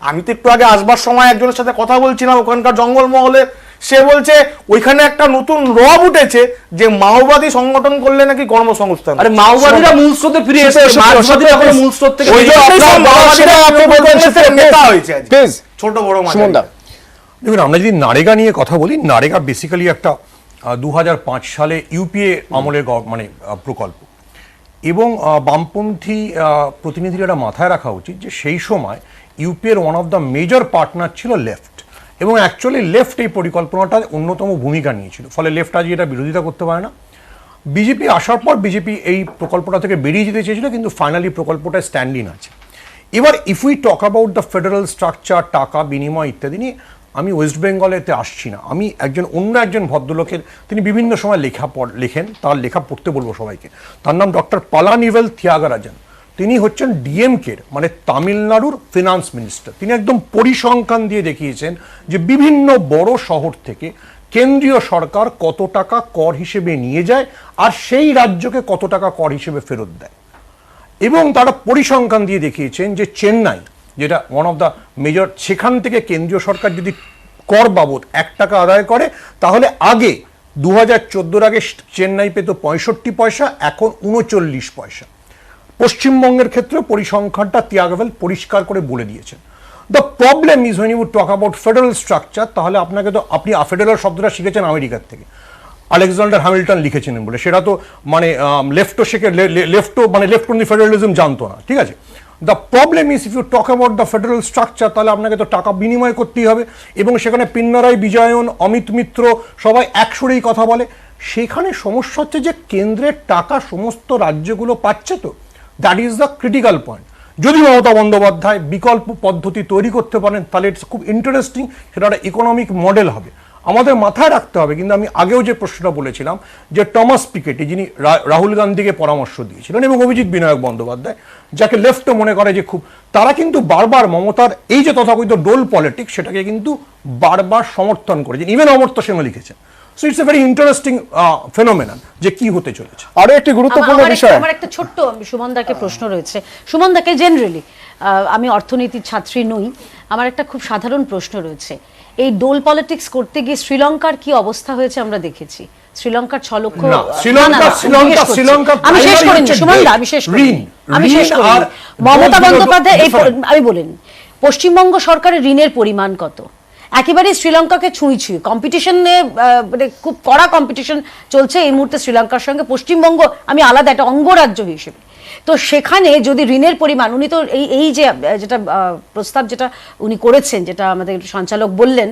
আমি তো একটু আগে আসবার সময় একজনের সাথে কথা বলছিলাম ওখানকার জঙ্গলমহলে, সে বলছে ওইখানে একটা নতুন রব উঠেছে যে মাওবাদী সংগঠন করলে নাকি কর্মসংস্থান। আরে মাওবাদীরা মূল স্রোতে ফিরে এসেছে, মার্ক্সবাদীরা এখন মূল স্রোত থেকে নেতা হয়েছে ছোট বড় মাঝারি। দেখুন, আমরা যদি নারেগা নিয়ে কথা বলি, নারেগা বেসিক্যালি একটা 2005 সালে ইউপিএ আমলের প্রকল্প, এবং বামপন্থী প্রতিনিধিরা এটা মাথায় রাখা উচিত যে সেই সময় ইউপিএর one of the major partner ছিল লেফট, এবং অ্যাকচুয়ালি লেফট এই পরিকল্পনাটা অন্যতম ভূমিকা নিয়েছিল। ফলে লেফট আজ এটা বিরোধিতা করতে পারে না। বিজেপি আসার পর বিজেপি এই প্রকল্পটা থেকে বেরিয়ে যেতে চেয়েছিল, কিন্তু ফাইনালি প্রকল্পটা স্ট্যান্ডিং আছে। এবার if we talk about the federal structure, টাকা বিনিময় ইত্যাদি নিয়ে আমি ওয়েস্ট বেঙ্গলেতে আসছি না। আমি অন্য একজন ভদ্রলোকের, তিনি বিভিন্ন সময় লেখেন, তার লেখা পড়তে বলবো সবাইকে। তার নাম ডক্টর পালানিভেল থিয়াগারাজন। তিনি হচ্ছেন ডিএমকের, মানে তামিলনাড়ুর ফিনান্স মিনিস্টার। তিনি একদম পরিসংখ্যান দিয়ে দেখিয়েছেন যে বিভিন্ন বড় শহর থেকে কেন্দ্রীয় সরকার কত টাকা কর হিসেবে নিয়ে যায় আর সেই রাজ্যকে কত টাকা কর হিসেবে ফেরত দেয়। এবং তারা পরিসংখ্যান দিয়ে দেখিয়েছেন যে চেন্নাই যেটা ওয়ান অফ দ্য মেজর, সেখান থেকে কেন্দ্রীয় সরকার যদি কর বাবদ 1 টাকা আদায় করে তাহলে আগে 2014 আগে চেন্নাই পেত 65 পয়সা, এখন 39 পয়সা। পশ্চিমবঙ্গের ক্ষেত্রে পরিসংখ্যানটা তিয়াগবেল পরিষ্কার করে বলে দিয়েছেন। The problem is when you talk about federal structure, তাহলে আপনাকে তো আপনি ফেডারেল শব্দটা শিখেছেন আমেরিকার থেকে, আলেকজান্ডার হ্যামিল্টন লিখেছিলেন বলে, সেটা তো মানে লেফট অন দি ফেডারেলিজম জানতো না, ঠিক আছে। The problem is if you talk about the federal structure, তাহলে আপনাকে তো টাকা বিনিময় করতেই হবে, এবং সেখানে পিন্নারাই, বিজয়ন, অমিত মিত্র সবাই একসুরেই কথা বলে। সেখানে সমস্যা হচ্ছে যে কেন্দ্রের টাকা সমস্ত রাজ্যগুলো পাচ্ছে তো, that is the critical point. যদি মমতা বন্দ্যোপাধ্যায় বিকল্প পদ্ধতি তৈরি করতে পারেন তাহলে ইটস খুব ইন্টারেস্টিং, সেটা একটা ইকোনমিক মডেল হবে। আমাদের মাথায় রাখতে হবে, কিন্তু আমি আগেও যে প্রশ্নটা বলেছিলাম যে টমাস পিকেটি, যিনি রাহুল গান্ধীকে পরামর্শ দিয়েছিলেন, এবং অভিজিৎ বিনায়ক বন্দ্যোপাধ্যায়, যাকে লেফট মনে করে যে খুব, তারা কিন্তু বারবার মমতার এই যে তথাকথিত ডোল পলিটিক্স সেটাকে কিন্তু বারবার সমর্থন করেছেন, ইভেন অমর্ত্য সেনও লিখেছেন। So it's a very interesting phenomenon যে কি হতে চলেছে। আরো একটি গুরুত্বপূর্ণ বিষয়, আমার একটা ছোট্ট সুমনদাকে প্রশ্ন রয়েছে। সুমনদাকে জেনারেলি, আমি অর্থনীতির ছাত্রী নই, আমার একটা খুব সাধারণ প্রশ্ন রয়েছে। এই ডোল পলিটিক্স করতে গিয়ে শ্রীলঙ্কার কি অবস্থা হয়েছে আমরা দেখেছি। শ্রীলঙ্কার 6 লক্ষ, আমি শেষ করিনি সুমনদা, আমি শেষ করিনি। মমতা বন্দ্যোপাধ্যায় আমি বলিনি, পশ্চিমবঙ্গ সরকারের ঋণের পরিমাণ কত? একেবারে শ্রীলঙ্কাকে ছুঁই কম্পিটিশনে, মানে খুব কড়া কম্পিটিশন চলছে এই মুহূর্তে শ্রীলঙ্কার সঙ্গে। পশ্চিমবঙ্গ আমি আলাদা একটা অঙ্গরাজ্য হিসেবে, তো সেখানে যদি ঋণের পরিমাণ, উনি তো এই যে যেটা প্রস্তাব যেটা উনি করেছেন, যেটা আমাদের সঞ্চালক বললেন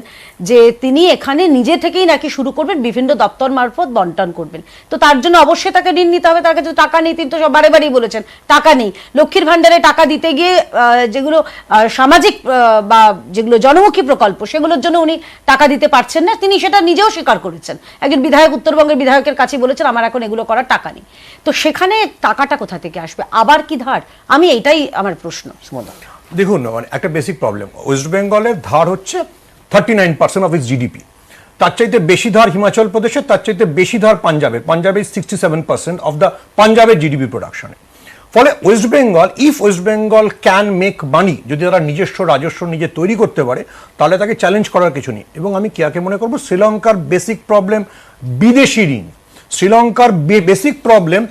যে তিনি এখানে নিজে থেকেই নাকি শুরু করবেন, বিভিন্ন দপ্তর মারফত বন্টন করবেন, তো তার জন্য অবশ্যই তাকে ঋণ নিতে হবে। তার কাছে টাকা নেই, তিনি তো সব বারে বারেই বলেছেন টাকা নেই। লক্ষ্মীর ভান্ডারে টাকা দিতে গিয়ে যেগুলো সামাজিক বা যেগুলো জনমুখী প্রকল্প, সেগুলোর জন্য উনি টাকা দিতে পারছেন না, তিনি সেটা নিজেও স্বীকার করেছেন। একজন বিধায়ক, উত্তরবঙ্গের বিধায়কের কাছে বলেছেন আমার এখন এগুলো করার টাকা নেই। তো সেখানে টাকাটা কোথা থেকে আসবে, আবার কি ধার? আমি এটাই আমার প্রশ্ন। দেখুন, মানে একটা বেসিক প্রবলেম, ওয়েস্ট বেঙ্গলের ধার হচ্ছে 39% অফ ইটস জিডিপি, তার চাইতে বেশি ধার হিমাচল প্রদেশে, তার চাইতে বেশি ধার পাঞ্জাবের। পাঞ্জাবে 67% অফ দ্য পাঞ্জাবের জিডিপি প্রোডাকশনে। ফলে West Bengal, if West Bengal can make money, যদি তারা নিজস্ব রাজস্ব নিজে তৈরি করতে পারে, তাহলে তাকে চ্যালেঞ্জ করার কিছু নেই। এবং আমি কাকে মনে করবো, শ্রীলঙ্কার বেসিক প্রবলেম বিদেশি ঋণ। শ্রীলঙ্কার বেসিক প্রবলেম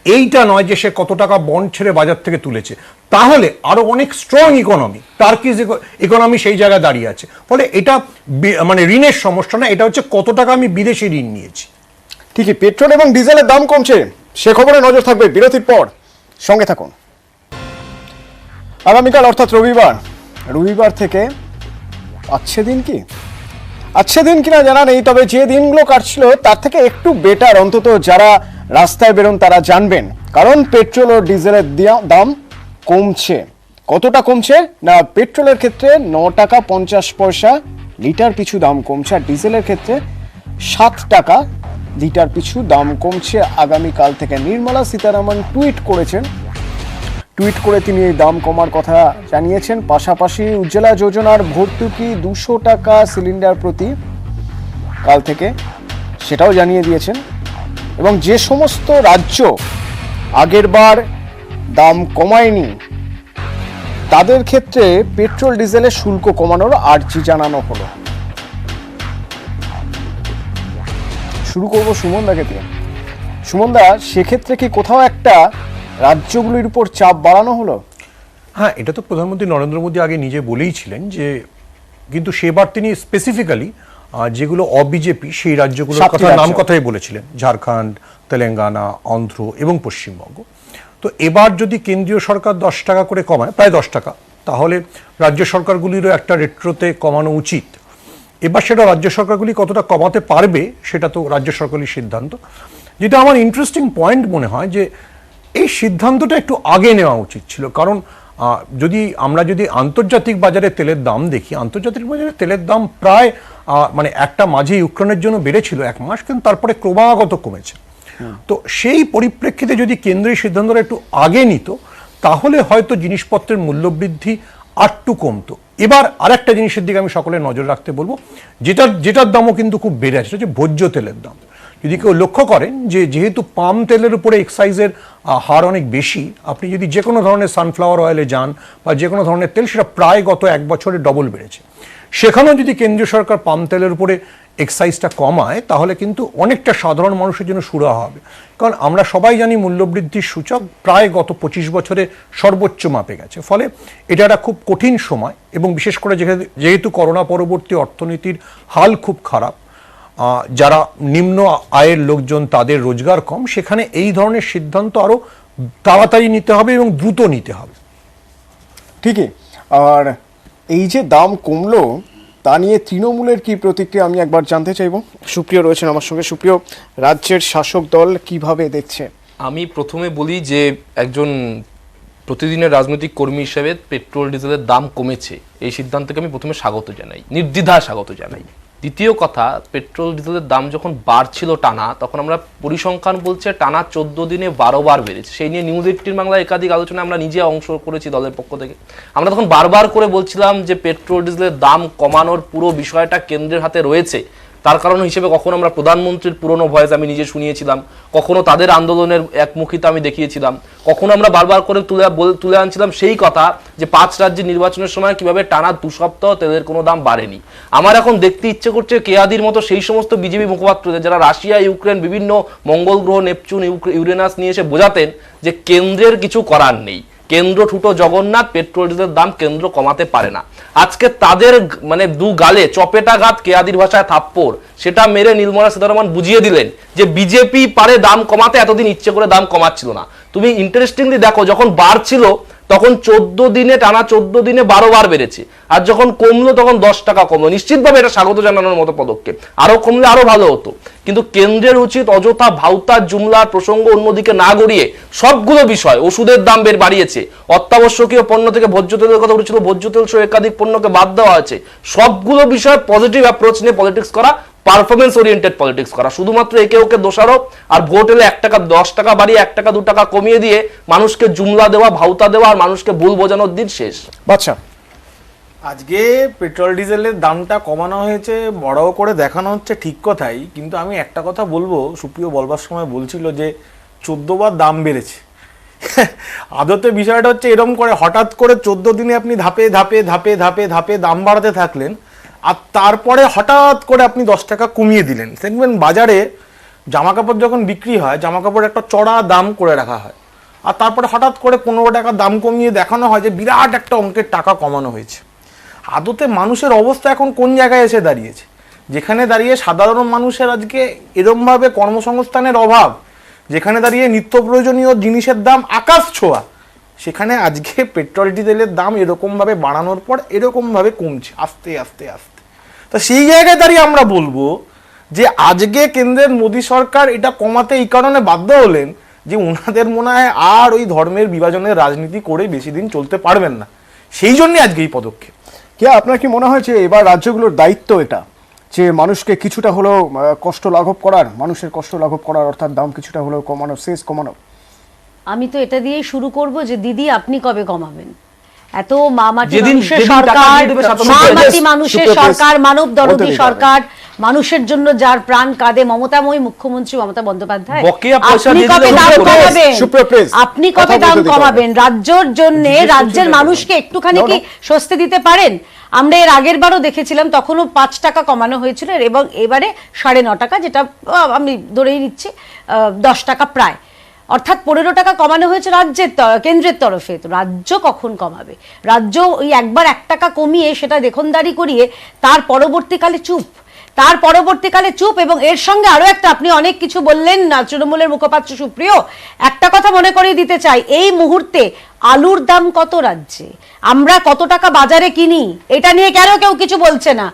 এইটা নয় যে সে কত টাকা বন্ড ছেড়ে বাজার থেকে তুলেছে, তাহলে আরো অনেক স্ট্রং ইকোনমি, টার্কিশ ইকোনমি সেই জায়গায় দাঁড়িয়ে আছে। ফলে এটা মানে ঋণের সমস্যা না, এটা হচ্ছে কত টাকা আমি বিদেশি ঋণ নিয়েছি। ঠিকই, পেট্রোল এবং ডিজেলের দাম কমছে, সে খবরে নজর থাকবে বিরতির পর, সঙ্গে থাকুন। আগামীকাল অর্থাৎ রবিবার থেকে আছে দিন কি, আছে দিন কিনা জানা নেই, তবে যে দিনগুলো কাটছিল তার থেকে একটু বেটার, অন্তত যারা রাস্তায় বেরোন তারা জানবেন। কারণ পেট্রোল ও ডিজেলের দাম কমছে। কতটা কমছে না, পেট্রোলের ক্ষেত্রে 9 টাকা 50 পয়সা লিটার পিছু দাম কমছে, আর ডিজেলের ক্ষেত্রে 7 টাকা লিটার পিছু দাম কমছে আগামীকাল থেকে। নির্মলা সীতারামন টুইট করে তিনি এই দাম কমার কথা জানিয়েছেন। পাশাপাশি উজ্জ্বলা যোজনার ভর্তুকি 200 টাকা সিলিন্ডার প্রতি কাল থেকে, সেটাও জানিয়ে দিয়েছেন। এবং যে সমস্ত রাজ্য আগেরবার দাম কমায়নি তাদের ক্ষেত্রে পেট্রোল ডিজেলের শুল্ক কমানোর আর্জি জানানো হলো। শুরু করবো সুমনদাকে দিয়ে। সুমনদা, সেক্ষেত্রে কি কোথাও একটা রাজ্যগুলির উপর চাপ বাড়ানো হলো? হ্যাঁ, এটা তো প্রধানমন্ত্রী নরেন্দ্র মোদী আগে নিজে বলেইছিলেন যে, কিন্তু সেবার তিনি স্পেসিফিক্যালি যেগুলো অবিজেপি সেই রাজ্যগুলোর কথা নাম কথাই বলেছিলেন, ঝাড়খণ্ড, তেলেঙ্গানা, অন্ধ্র এবং পশ্চিমবঙ্গ। তো এবার যদি কেন্দ্রীয় সরকার 10 টাকা করে কমায়, প্রায় 10 টাকা, তাহলে রাজ্য সরকারগুলিরও একটা রেট্রোতে কমানো উচিত। এবার সেটা রাজ্য সরকারগুলি কতটা কমাতে পারবে সেটা তো রাজ্য সরকারের সিদ্ধান্ত। যেটা আমার ইন্টারেস্টিং পয়েন্ট মনে হয় যে এই সিদ্ধান্তটা একটু আগে নেওয়া উচিত ছিল। কারণ আমরা যদি আন্তর্জাতিক বাজারে তেলের দাম দেখি, আন্তর্জাতিক বাজারে তেলের দাম প্রায় মানে একটা মাঝে ইউক্রেনের জন্য বেড়েছিল 1 মাস, কিন্তু তারপরে ক্রমাগত কমেছে। তো সেই পরিপ্রেক্ষিতে যদি কেন্দ্রীয় সিদ্ধান্তটা একটু আগে নিত, তাহলে হয়তো জিনিসপত্রের মূল্যবৃদ্ধি আরটু কমতো। এবার আরেকটা জিনিসের দিকে আমি সকলের নজর রাখতে বলবো, যেটার দামও কিন্তু খুব বেড়ে আছে, সেটা হচ্ছে ভোজ্য তেলের দাম। যদি কেউ লক্ষ্য করেন যে যেহেতু পাম তেলের উপরে এক্সাইজের হার অনেক বেশি, আপনি যদি যে কোনো ধরনের সানফ্লাওয়ার অয়েলে যান বা যে কোনো ধরনের তেল, সেটা প্রায় গত 1 বছরে ডবল বেড়েছে। সেখানেও যদি কেন্দ্রীয় সরকার পাম তেলের উপরে এক্সাইজটা কমায় তাহলে কিন্তু অনেকটা সাধারণ মানুষের জন্য সুরাহা হবে। কারণ আমরা সবাই জানি মূল্যবৃদ্ধির সূচক প্রায় গত 25 বছরে সর্বোচ্চ মাপে গেছে। ফলে এটা একটা খুব কঠিন সময়, এবং বিশেষ করে যেহেতু করোনা পরবর্তী অর্থনীতির হাল খুব খারাপ, যারা নিম্ন আয়ের লোকজন তাদের রোজগার কম, সেখানে এই ধরনের সিদ্ধান্ত আরো তাড়াতাড়ি নিতে হবে এবং দ্রুত নিতে হবে। ঠিকই। আর এই যে দাম কমলো তা নিয়ে তৃণমূলের কি প্রতিক্রিয়া আমি একবার জানতে চাইবো। সুপ্রিয় রয়েছেন আমার সঙ্গে। সুপ্রিয়, রাজ্যের শাসক দল কিভাবে দেখছে? আমি প্রথমে বলি যে একজন প্রতিদিনের রাজনৈতিক কর্মী হিসেবে পেট্রোল ডিজেলের দাম কমেছে এই সিদ্ধান্তকে আমি প্রথমে স্বাগত জানাই, নির্দ্বিধায় স্বাগত জানাই। দ্বিতীয় কথা, পেট্রোল ডিজেলের দাম যখন বাড়ছিল টানা, তখন আমরা পরিসংখ্যান বলছে টানা 14 দিনে 12 বার বেড়েছে। সেই নিয়ে নিউজ 18 বাংলা একাধিক আলোচনায় আমরা নিজে অংশ করেছি দলের পক্ষ থেকে। আমরা তখন বারবার করে বলছিলাম যে পেট্রোল ডিজেলের দাম কমানোর পুরো বিষয়টা কেন্দ্রের হাতে রয়েছে। তার কারণ হিসেবে কখনো আমরা প্রধানমন্ত্রীর পুরনো ভয়েস আমি নিজে শুনিয়েছিলাম, কখনো তাদের আন্দোলনের একমুখিতা আমি দেখিয়েছিলাম, কখনো আমরা বারবার করে তুলে আনছিলাম সেই কথা যে 5 রাজ্যের নির্বাচনের সময় কিভাবে টানা 2 সপ্তাহ তেলের কোনো দাম বাড়েনি। আমার এখন দেখতে ইচ্ছে করছে কেয়াদির মতো সেই সমস্ত বিজেপি মুখপাত্রদের যারা রাশিয়া, ইউক্রেন, বিভিন্ন মঙ্গল গ্রহ, নেপচুন, ইউরেনাস নিয়ে এসে বোঝাতেন যে কেন্দ্রের কিছু করার নেই, কেন্দ্র ঠুটো জগন্নাথ, পেট্রোল ডিজেলের দাম কেন্দ্র কমাতে পারে না। আজকে তাদের মানে 2 গালে চপেটাঘাত, কেয়াদির ভাষায় থাপ্পড়, সেটা মেরে নির্মলা সীতারমণ বুঝিয়ে দিলেন যে বিজেপি পারে দাম কমাতে, এতদিন ইচ্ছে করে দাম কমাচ্ছিল না। তুমি ইন্টারেস্টিংলি দেখো, যখন বাড়ছিল তখন 14 দিনে টানা 14 দিনে 12 বার বেড়েছে, আর যখন কমলো তখন 10 টাকা কমলো। নিশ্চিতভাবে এটা স্বাগত জানানোর মতো পদক্ষেপ, আরো কমলে আরো ভালো হতো। কিন্তু কেন্দ্রের উচিত অযথা ভাউতার জুমলার প্রসঙ্গ অন্যদিকে না গড়িয়ে সবগুলো বিষয়, ওষুধের দাম বাড়িয়েছে, অত্যাবশ্যকীয় পণ্য থেকে ভোজ্য তেলের কথা বলেছিল, ভোজ্য তেল সহ একাধিক পণ্যকে বাদ দেওয়া হয়েছে, সবগুলো বিষয় পজিটিভ অ্যাপ্রোচ নিয়ে পলিটিক্স করা, পারফরমেন্স ওরিয়েন্টেড পলিটিক্স করা। শুধুমাত্র একে ওকে দোষারোপ আর ভোট এলে 1 টাকা 10 টাকা বাড়িয়ে 1 টাকা 2 টাকা কমিয়ে দিয়ে মানুষকে জুমলা দেওয়া, ভাউতা দেওয়া আর মানুষকে ভুল বোঝানোর দিন শেষ। বাচ্চা, আজকে পেট্রোল ডিজেলের দামটা কমানো হয়েছে, বড় করে দেখানো হচ্ছে, ঠিক কথাই। কিন্তু আমি একটা কথা বলবো, সুপ্রিয় বলবার সময় বলছিল যে 14 বার দাম বেড়েছে। আদতে বিষয়টা হচ্ছে এরকম করে হঠাৎ করে 14 দিনে আপনি ধাপে ধাপে ধাপে ধাপে ধাপে দাম বাড়াতে থাকলেন, আর তারপরে হঠাৎ করে আপনি 10 টাকা কমিয়ে দিলেন। দেখবেন বাজারে জামা কাপড় যখন বিক্রি হয়, জামা কাপড় একটা চড়া দাম করে রাখা হয়, আর তারপরে হঠাৎ করে 15 টাকা দাম কমিয়ে দেখানো হয় যে বিরাট একটা অঙ্কের টাকা কমানো হয়েছে। আদতে মানুষের অবস্থা এখন কোন জায়গায় এসে দাঁড়িয়েছে, যেখানে দাঁড়িয়ে সাধারণ মানুষের আজকে এরমভাবে কর্মসংস্থানের অভাব, যেখানে দাঁড়িয়ে নিত্য প্রয়োজনীয় জিনিসের দাম আকাশ ছোঁয়া, সেখানে আজকে পেট্রোল ডিজেলের দাম এরকমভাবে বাড়ানোর পর এরকমভাবে কমছে আস্তে আস্তে আস্তে। তা সেই জায়গায় দাঁড়িয়ে আমরা বলবো যে আজকে কেন্দ্রের মোদী সরকার এটা কমাতে এই কারণে বাধ্য হলেন যে ওনাদের মনে হয় আর ওই ধর্মের বিভাজনের রাজনীতি করে বেশি দিন চলতে পারবেন না, সেই জন্য আজকে এই পদক্ষেপ। কে আপনার কি মনে হয় যে এবার রাজ্যগুলোর দায়িত্ব এটা, যে মানুষকে কিছুটা হলেও কষ্ট লাঘব করার, মানুষের কষ্ট লাঘব করার, অর্থাৎ দাম কিছুটা হলেও কমানো, সেস কমানো? আমি তো এটা দিয়ে শুরু করব যে দিদি আপনি কবে কমাবেন? এত মামাটি যেদিন মানুষের টাকা সরকার, দিয়ে দেবে, মামাটি মানুষের সুপ্রিয় সরকার, মানব দরদী বলতে দিতে সরকার, মানুষের জন্য যার প্রাণ কাঁদে মমতাময়ী মুখ্যমন্ত্রী মমতা বন্দ্যোপাধ্যায়, বকেয়া পয়সা আপনি দিয়ে কবে দিলে দাম সুপ্রিয় কমাবেন? সুপ্রিয় প্রেস, আপনি কথা কবে বলতে দাম দিতে হবে। কমাবেন? রাজ্যের জন্য, রাজ্যের মানুষকে একটুখানি কি স্বস্তি দিতে পারেন? আমরা এর আগের বারও দেখেছিলাম, তখনও 5 টাকা কমানো হয়েছিল, এবং এবারে 9.5 টাকা, যেটা আমি ধরেই নিচ্ছি 10 টাকা প্রায়, অর্থাৎ 15 টাকা কমানো হয়েছে কেন্দ্রের তরফে। তো রাজ্য কখন কমাবে? রাজ্য ওই একবার 1 টাকা কমিয়ে সেটা দেখনদারি করিয়ে তার পরবর্তীকালে চুপ। এবং এর সঙ্গে আরো একটা, আপনি অনেক কিছু বললেন না তৃণমূলের মুখপাত্র সুপ্রিয়, একটা কথা মনে করিয়ে দিতে চাই, এই মুহূর্তে আলুর দাম কত রাজ্যে, আমরা কত টাকা বাজারে কিনি, এটা নিয়ে কেউ কিছু বলছে না।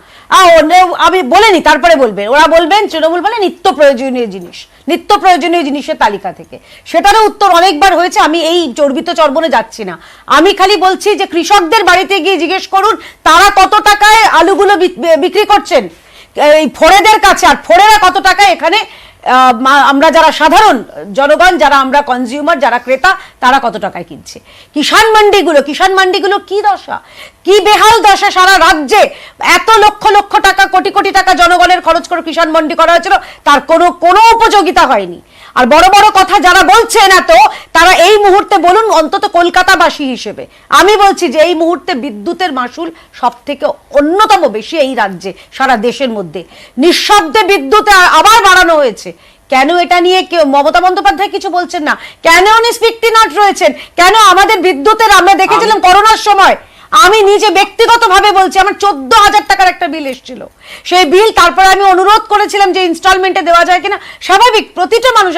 আমি বলিনি, তারপরে বলবেন, ওরা বলবেন, তৃণমূল বলে নিত্য প্রয়োজনীয় জিনিসের তালিকা থেকে। সেটারও উত্তর অনেকবার হয়েছে, আমি এই চর্বিত চর্বণে যাচ্ছি না। আমি খালি বলছি যে কৃষকদের বাড়িতে গিয়ে জিজ্ঞেস করুন তারা কত টাকায় আলুগুলো বিক্রি করছেন এই ফোড়েদের কাছে, আর ফোড়েরা কত টাকায় এখানে আমরা যারা সাধারণ জনগণ, যারা আমরা কনজিউমার, যারা ক্রেতা, তারা কত টাকায় কিনছে? কিষাণ মান্ডিগুলো কি দশা, কি বেহাল দশা! সারা রাজ্যে এত লক্ষ লক্ষ টাকা, কোটি কোটি টাকা জনগণের খরচ করে কিষাণ মান্ডি করা হয়েছিল, তার কোনো উপযোগিতা হয়নি। আর বড় বড় কথা যারা বলছেন এত, তারা এই মুহূর্তে বলুন, অন্তত কলকাতাবাসী হিসেবে আমি বলছি যে এই মুহূর্তে বিদ্যুতের মাসুল সব থেকে অন্যতম বেশি এই রাজ্যে, সারা দেশের মধ্যে। নিঃশব্দে বিদ্যুতে আবার বাড়ানো হয়েছে। কেন এটা নিয়ে কেউ, মমতা বন্দ্যোপাধ্যায় কিছু বলছেন না? কেন উনি স্পিকটি নট রয়েছেন? কেন আমাদের বিদ্যুতের, আমরা দেখেছিলাম করোনার সময়, আমি নিজে ব্যক্তিগতভাবে বলছি, আমার 14,000 টাকার একটা বিল এসেছিল। সেই বিল তারপরে আমি অনুরোধ করেছিলাম যে ইনস্টলমেন্টে দেওয়া যায় কিনা। স্বাভাবিক, প্রতিটা মানুষ,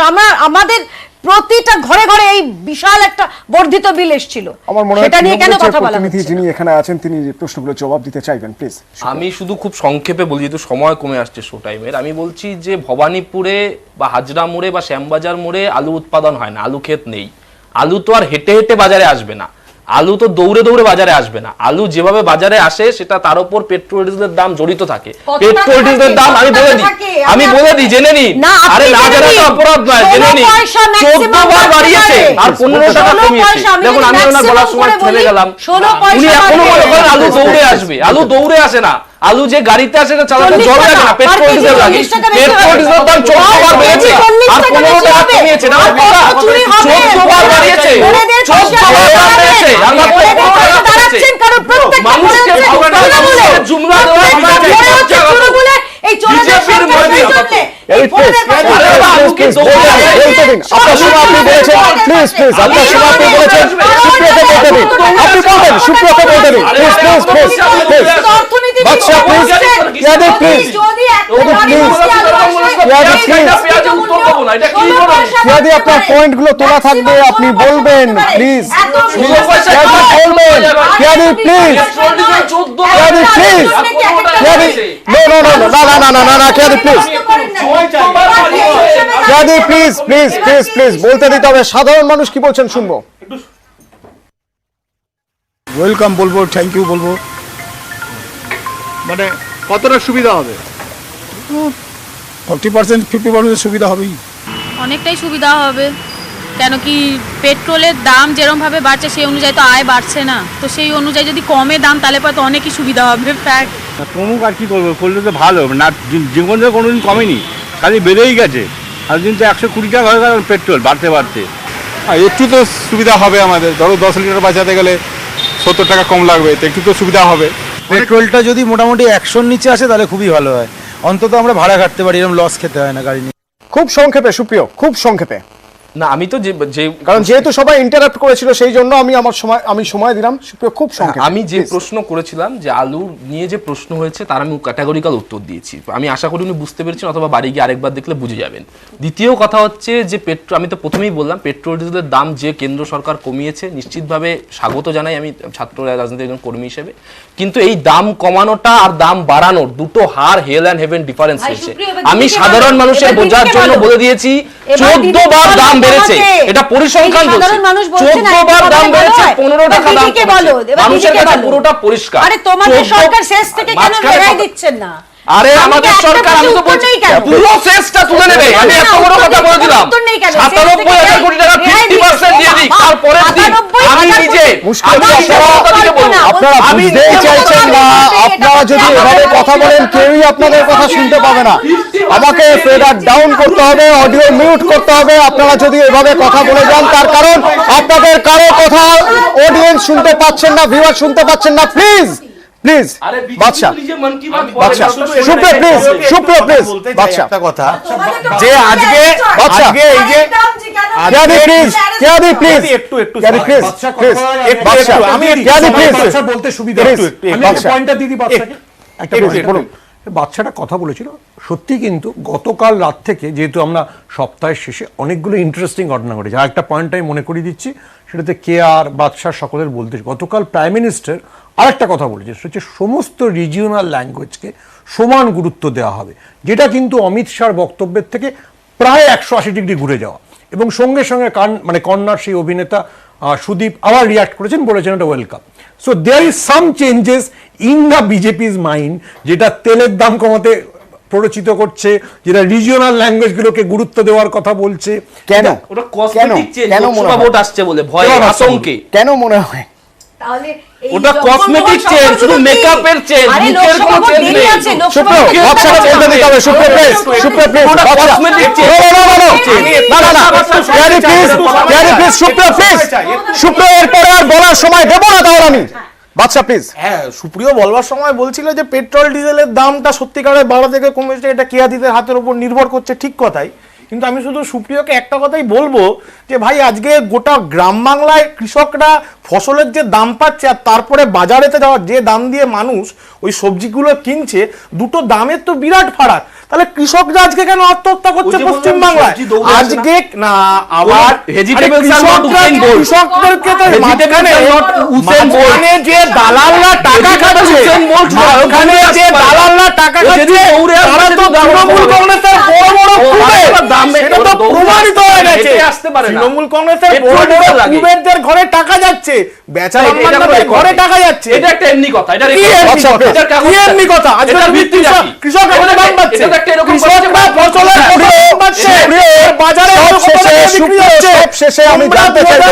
আমাদের প্রতিটা ঘরে ঘরে এই বিশাল একটা বর্ধিত বিল এসেছিল। আমার মনে হয় সেটা নিয়ে কেন কথা বলা প্রতিনিধি হচ্ছে যিনি না? এখানে আছেন তিনি প্রশ্নগুলো জবাব দিতে চাইবেন, প্লিজ। আমি শুধু খুব সংক্ষেপে বলি, যেহেতু সময় কমে আসছে শো টাইমের। আমি বলছি যে ভবানীপুরে বা হাজরা মোড়ে বা শ্যামবাজার মোড়ে আলু উৎপাদন হয় না, আলু ক্ষেত নেই। আলু তো আর হেঁটে হেঁটে বাজারে আসবে না, আলু তো দৌড়ে দৌড়ে বাজারে আসবে না। আলু যেভাবে বাজারে আসে সেটা তার উপর পেট্রোল ডিজেলের দাম জড়িত থাকে। পেট্রোল ডিজেলের দাম আমি বলে দিই জেনে নিন। আরে না জানা তো অপরাধ নয়, জেনে নিন। 14 বার বাড়িয়েছে আর 15 টাকা কমিয়েছে। দেখুন, আমি ওনার বলার সময় থেমে গেলাম। উনি এখনো মনে করেন আলু দৌড়ে আসবে। আলু দৌড়ে আসে না, আলু যে গাড়িতে আসে না চালাতে জল লাগে না, পেট্রোল ডিজেল লাগে। পেট্রোল ডিজেলের দাম 14 বার বেড়েছে আর 15 টাকা কমিয়েছে। না 14 বার বাড়িয়েছে, 14 বার বাড়িয়েছে। মানুষকে জুমলা দেওয়া এই বিজেপির মধ্যে এই প্লিজ আপনার সময় আপনি বলেছেন, প্লিজ আপনার সময় আপনি বলেছেন, সুপ্রিয়কে বলতে দিন, আপনি বলবেন, সুপ্রিয়কে বলতে দিন, please Badsha please, Yadav please, ইয়াদি আপনার পয়েন্ট গুলো তোলা থাকবে, আপনি বলবেন প্লিজ, বলবেন ইয়াদি প্লিজ, ইয়াদি প্লিজ, ইয়াদি না ইয়াদি প্লিজ, ইয়াদি প্লিজ প্লিজ প্লিজ প্লিজ বলতে দিতে হবে। সাধারণ মানুষ কি বলছেন শুনবো। ওয়েলকাম বলবো, থ্যাংক ইউ বলবো। মানে কতটা সুবিধা হবে? 40% 50% সুবিধা হবেই। অনেকটাই সুবিধা হবে, কেন কি পেট্রোলের দাম যেরকমভাবে বাড়ছে সেই অনুযায়ী তো আয় বাড়ছে না, তো সেই অনুযায়ী যদি কমে দাম তাহলে পরে তো অনেকই সুবিধা হবে। ফ্যাক্ট কমুক আর কি করবো, করলে তো ভালো না। জীবনে কোনোদিন কমেনি, খালি বেড়েই গেছে। আর দিন তো 120 টাকা হয়ে গেল পেট্রোল বাড়তে বাড়তে। একটু তো সুবিধা হবে আমাদের, ধরো 10 লিটার বাঁচাতে গেলে 70 টাকা কম লাগবে, তো একটু তো সুবিধা হবে। পেট্রোলটা যদি মোটামুটি 100-র নিচে আসে তাহলে খুবই ভালো হয়, অন্তত আমরা ভাড়া কাটতে পারি, এরকম লস খেতে হয় না গাড়ি নিয়ে। খুব সংক্ষেপে সুপ্রিয়, খুব সংক্ষেপে। না আমি তো যে কারণ যেহেতু সবাই ইন্টারাপ্ট করেছিল সেই জন্য আমি সময় দিলাম। সুপ্রিয় খুব সংক্ষেপে। আমি যে প্রশ্ন করেছিলাম যে আলু নিয়ে যে প্রশ্ন হয়েছে তার আমি ক্যাটাগরিক্যাল উত্তর দিয়েছি। আমি আশা করি উনি বুঝতে পেরেছেন, অথবা বাড়ি গিয়ে আরেকবার দেখলে বুঝে যাবেন। দ্বিতীয় কথা হচ্ছে যে আমি তো প্রথমেই বললাম পেট্রোল ডিজেলের দাম যে কেন্দ্র সরকার কমিয়েছে নিশ্চিতভাবে স্বাগত জানাই আমি ছাত্র রাজনীতির একজন কর্মী হিসেবে। কিন্তু এই দাম কমানোটা আর দাম বাড়ানোর দুটো হার হেল অ্যান্ড হেভেন ডিফারেন্স রয়েছে। আমি সাধারণ মানুষের বোঝার জন্য বলে দিয়েছি 14 বার দাম বেড়েছে, এটা পরিসংখ্যান বলছে। 14 বার দাম বেড়েছে, 15 টাকা দাম কমেছে। মানুষের কাছে পুরোটা পরিষ্কার। আরে তোমাদের সরকার শেষ থেকে কেন বেড়াই দিচ্ছেন না? আরে আমাদের সরকার, আমি তো বলছি পুরো শেষটা তুলে নেবে। আমি এত বড় কথা বলে দিলাম, 97,000 কোটি টাকা 50% দিয়ে দিই, তারপরের দিন আমি নিজে আপনারা বুঝতেই চাইছেন না। আপনারা যদি এভাবে কথা বলেন কেউই আপনাদের কথা শুনতে পাবে না। আমাকে ফেডার ডাউন করতে হবে, অডিও মিউট করতে হবে আপনারা যদি এভাবে কথা বলে যান। তার কারণ আপনাদের কারো কথা অডিয়েন্স শুনতে পাচ্ছেন না, ভিউয়ার শুনতে পাচ্ছেন না। প্লিজ প্লিজ বাদশা, বাদশা, সুপ্রিয় প্লিজ, সুপ্রিয় প্লিজ, বাদশা একটা কথা যে আজকে এই যে ইয়াদি প্লিজ, ইয়াদি প্লিজ, একটু ইয়াদি প্লিজ, প্লিজ বাদশা, আমি ইয়াদি প্লিজ বাদশা বলতে সুবিধা একটু আমি একটা পয়েন্টটা দিদি বাদশাকে একটা বলুন। বাচ্চাটা কথা বলেছিল সত্যি, কিন্তু গতকাল রাত থেকে যেহেতু আমরা সপ্তাহের শেষে অনেকগুলো ইন্টারেস্টিং ঘটনা ঘটেছে। আর একটা পয়েন্ট আমি মনে করিয়ে দিচ্ছি, সেটাতে কে আর বাদশাহ সকলের বলতে, গতকাল প্রাইম মিনিস্টার আরেকটা কথা বলেছে, সেটা হচ্ছে সমস্ত রিজিওনাল ল্যাঙ্গুয়েজকে সমান গুরুত্ব দেওয়া হবে, যেটা কিন্তু অমিত শাহর বক্তব্যের থেকে প্রায় 180 ডিগ্রি ঘুরে যাওয়া। এবং সঙ্গে সঙ্গে কন্নার সেই অভিনেতা সুদীপ আবার রিয়াক্ট করেছেন, বলেছেন এটা welcome. So there is some changes in the BJP's mind, যেটা তেলের দাম কমাতে প্ররোচিত করছে, যেটা রিজিওনাল ল্যাঙ্গুয়েজগুলোকে গুরুত্ব দেওয়ার কথা বলছে। কেন ওটা কসমেটিক চেঞ্জ, কেন মনে লোকসভা হয়? ভোট আসছে বলে ভয় আতঙ্কে। কেন মনে হয়? ওটা কসমেটিক চেঞ্জ, শুধু মেকআপের চেঞ্জ, মুখের কোনো চেঞ্জ নেই। সুপ্রিয়, বাচ্চারা বলতে দিতে হবে। সুপ্রিয় প্লিজ, সুপ্রিয় প্লিজ, ওটা কসমেটিক চেঞ্জ। সুপ্রিয় প্লিজ, সুপ্রিয় এরপরে আর বলার সময় দেবো না তাহলে আমি। বাচ্চা প্লিজ। হ্যাঁ, সুপ্রিয় বলবার সময় বলছিল যে পেট্রোল ডিজেলের দামটা সত্যিকারের বাড়া থেকে কমেছে, এটা কেয়াদিদের হাতের উপর নির্ভর করছে, ঠিক কথাই। কিন্তু আমি শুধু সুপ্রিয়কে একটা কথাই বলবো যে ভাই, আজকে গোটা গ্রাম বাংলায় কৃষকরা ফসলের যে দাম পাচ্ছে আর তারপরে বাজারেতে যাওয়া যে দাম দিয়ে মানুষ ওই সবজিগুলো কিনছে, দুটো দামের তো বিরাট ফারাক। তাহলে কৃষকরা আজকে কেন আত্মহত্যা করছে পশ্চিম বাংলায়? আজকে না আবার কৃষকদেরকে তো মাঝখানে যে দালালরা টাকা খাচ্ছে, ওখানে যে দালালরা টাকা খাচ্ছে, তারা তো তৃণমূল কংগ্রেসের বড় বড় সেটা তো প্রমাণিত হয়ে গেছে। তৃণমূল কংগ্রেসের বড় বড় কুবেরদের ঘরে টাকা যাচ্ছে, বেচারা মানুষের ঘরে টাকা যাচ্ছে। এটা একটা এমনি কথা, এটা এমনি কথা। আজকে কৃষক এখানে দাম পাচ্ছে, কৃষকরা ফসলের দাম পাচ্ছে, বাজারে সব শেষে আমি জানতে চাইবো,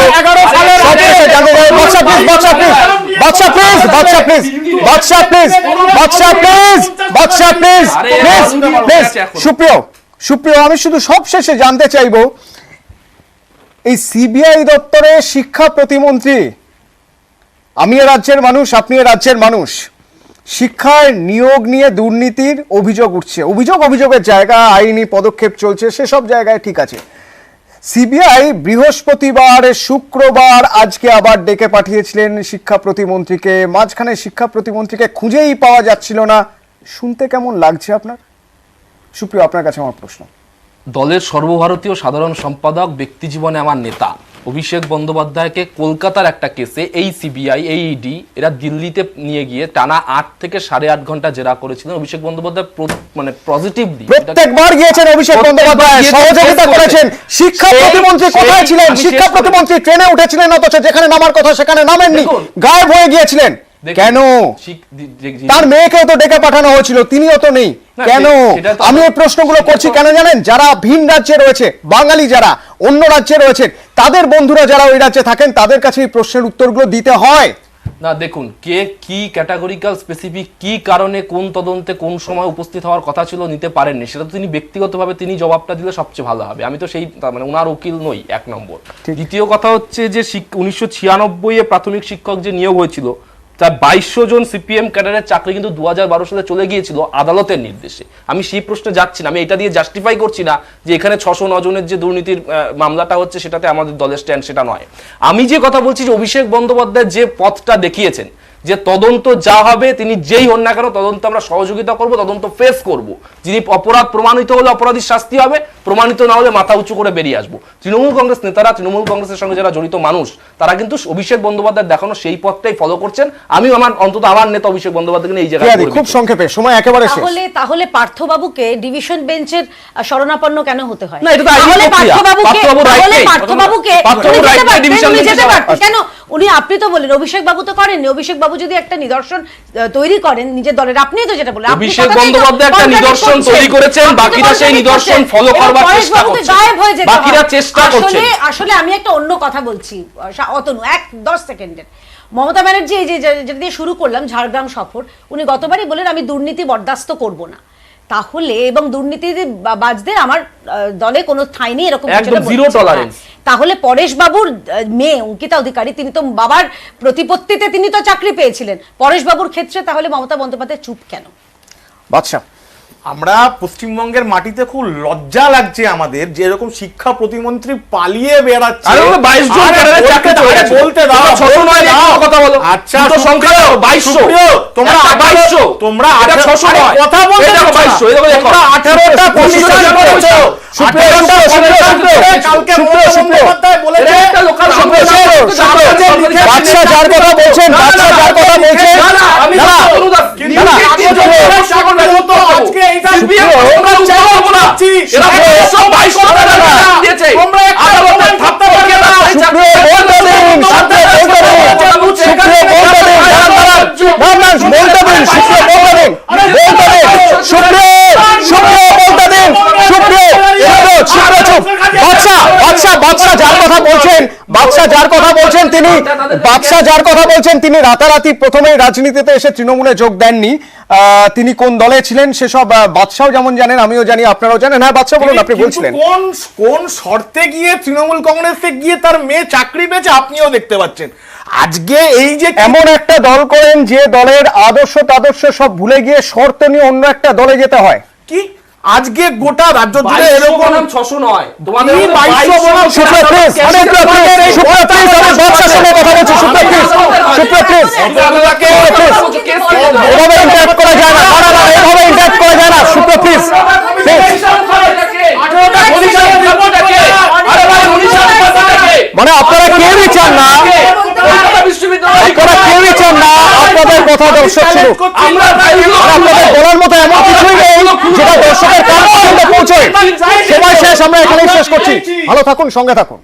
সুপ্রিয়, আমি শুধু সব শেষে জানতে চাইবো, এই সিবিআই দপ্তরে শিক্ষা প্রতিমন্ত্রী, আমি এ রাজ্যের মানুষ, আপনি এ রাজ্যের মানুষ, শিক্ষায় নিয়োগ নিয়ে দুর্নীতির অভিযোগ উঠছে, অভিযোগের জায়গা, আইনি পদক্ষেপ চলছে, সেসব জায়গায় ঠিক আছে। সিবিআই বৃহস্পতিবার, শুক্রবার, আজকে আবার ডেকে পাঠিয়েছিলেন শিক্ষা প্রতিমন্ত্রীকে। মাঝখানে শিক্ষা প্রতিমন্ত্রীকে খুঁজেই পাওয়া যাচ্ছিল না। শুনতে কেমন লাগছে আপনার? সুপ্রিয়, আপনার কাছে আমার প্রশ্ন। দলের সর্বভারতীয় সাধারণ সম্পাদক, ব্যক্তি জীবনে আমার নেতা অভিষেক বন্দ্যোপাধ্যায়কে কলকাতার একটা কেসে এই সিবিআই, এই ইডি এরা দিল্লিতে নিয়ে গিয়ে টানা 8 থেকে 8.5 ঘন্টা জেরা করেছিলেন। অভিষেক বন্দ্যোপাধ্যায় মানে পজিটিভলি প্রত্যেকবার গিয়েছেন অভিষেক বন্দ্যোপাধ্যায়, সহযোগিতা করেছেন। শিক্ষা প্রতিমন্ত্রী কোথায় ছিলেন? শিক্ষা প্রতিমন্ত্রী ট্রেনে উঠেছিলেন, অথচ যেখানে নামার কথা সেখানে নামেননি, গায়েব হয়ে গিয়েছিলেন। কেন? তার মেয়েকেও তো ডেকে পাঠানো হয়েছিল, তিনিও তো নেই। কেন? আমি এই প্রশ্নগুলো করছি কেন জানেন? যারা ভিন রাজ্যে রয়েছে, বাঙালি যারা অন্য রাজ্যে রয়েছে, তাদের বন্ধুরা যারা ওই রাজ্যে থাকেন, তাদের কাছে এই প্রশ্নের উত্তরগুলো দিতে হয়। না, দেখুন, কে কি ক্যাটাগরিক্যাল স্পেসিফিক কি কারণে কোন তদন্তে কোন সময় উপস্থিত হওয়ার কথা ছিল নিতে পারেননি, সেটা তো তিনি ব্যক্তিগতভাবে তিনি জবাবটা দিলে সবচেয়ে ভালো হবে। আমি তো সেই মানে ওনার উকিল নই, 1 নম্বর। দ্বিতীয় কথা হচ্ছে যে 1996-এ প্রাথমিক শিক্ষক যে নিয়োগ হয়েছিল, তার 2200 জন সিপিএম ক্যাডারের চাকরি কিন্তু 2012 সালে চলে গিয়েছিল আদালতের নির্দেশে। আমি সেই প্রশ্নে যাচ্ছি না, আমি এটা দিয়ে জাস্টিফাই করছি না যে এখানে 609 জনের যে দুর্নীতির মামলাটা হচ্ছে সেটাতে আমাদের দলের স্ট্যান্ড, সেটা নয়। আমি যে কথা বলছি যে অভিষেক বন্দ্যোপাধ্যায় যে পথটা দেখিয়েছেন, যে তদন্ত যা হবে, তিনি যেই হন না কেন তদন্ত আমরা সহযোগিতা করব, তদন্ত ফেস করব। যিনি অপরাধ প্রমাণিত হলে অপরাধীর শাস্তি হবে, প্রমাণিত না হলে মাথা উঁচু করে বেরিয়ে আসবো। তৃণমূল কংগ্রেস নেতারা, তৃণমূল কংগ্রেসের সঙ্গে যারা জড়িত মানুষ, তারা কিন্তু অভিষেক বন্দ্যোপাধ্যায় দেখানো সেই পথটাই ফলো করছেন। আমি অন্তত আমার নেতা অভিষেক বন্দ্যোপাধ্যায়কে এই জায়গায় খুব সংক্ষেপে, সময় একেবারে শেষ। তাহলে পার্থবাবুকে ডিভিশন বেঞ্চের শরণাপন্ন কেন হতে হয়? না, এটা তো আইনি প্রক্রিয়া। কেন উনি, আপনি তো বলেন অভিষেক বাবু তো করেননি। অভিষেক বাবু যদি একটা নিদর্শন তৈরি করেন নিজের দলের, আপনি তো যেটা বলেন, অভিষেক বন্দ্যোপাধ্যায় একটা নিদর্শন তৈরি করেছেন, বাকিরা সেই নিদর্শন ফলো করবার চেষ্টা করছে, বাকিরা চেষ্টা করছে। আসলে আমি একটা অন্য কথা বলছি অতনু, 10 সেকেন্ডের। মমতা ব্যানার্জি এই যে যেটা দিয়ে শুরু করলাম, ঝাড়গ্রাম সফর, উনি গতবারই বলেন আমি দুর্নীতি বরদাস্ত করব না। তাহলে এবং দুর্নীতিবাজদের আমার দলে কোনো ঠাঁই নেই, এরকম জিরো টলারেন্স। তাহলে পরেশ বাবুর মেয়ে অঙ্কিতা অধিকারী, তিনি তো বাবার প্রতিপত্তিতে তিনি তো চাকরি পেয়েছিলেন, পরেশ বাবুর ক্ষেত্রে তাহলে মমতা বন্দ্যোপাধ্যায় চুপ কেন? বাদশা, আমরা পশ্চিমবঙ্গের মাটিতে খুব লজ্জা লাগছে আমাদের, যে এরকম শিক্ষা প্রতিমন্ত্রী পালিয়ে বেড়াচ্ছে। বলতে দাও, কথা বলো। আচ্ছা, সংখ্যা 2200, তোমরা 2200, তোমরা 600 কথা বলতে দাও। 2200, তোমরা 18টা কমিশন করেছো। কালকে বন্দ্যোপাধ্যায় বলেছে একটা লোকাল বাদশা যার কথা বলছেন, আমি আজকে এইটা সুপ্রিয় চুপ বাদশা যার কথা বলছেন তিনি রাতারাতি প্রথমেই রাজনীতিতে এসে তৃণমূলে যোগ দেননি। তিনি কোন দলে ছিলেন সেসব বাদশাও যেমন জানেন, আমিও জানি, আপনারাও জানেন। হ্যাঁ বাদশা বলুন, আপনি বলছিলেন কোন শর্তে গিয়ে তৃণমূল কংগ্রেসে গিয়ে তার মেয়ে চাকরি পেয়েছে আপনিও দেখতে পাচ্ছেন। আজকে এই যে এমন একটা দল করেন যে দলের আদর্শ সব ভুলে গিয়ে শর্ত নিয়ে অন্য একটা দলে যেতে হয় কি আজকে গোটা রাজ্য জুড়ে এরকম 600 নয়, তোমাদের কি 2200 বনাম সুপ্রিয়া প্লিজ, বাদশার সঙ্গে কথা বলছি। সুপ্রিয়া প্লিজ এভাবে ইন্টারঅ্যাক্ট করা যায় না, এভাবে ইন্টারঅ্যাক্ট করা যায় না। সুপ্রিয়া প্লিজ, মানে আপনারা কেউই চান না, আপনাদের কথা দর্শক শুনুক। আপনাদের বলার মতো এমন কিছুই নেই যেটা দর্শকের কান পর্যন্ত পৌঁছয়। সময় শেষ, আমরা এখানেই শেষ করছি। ভালো থাকুন, সঙ্গে থাকুন।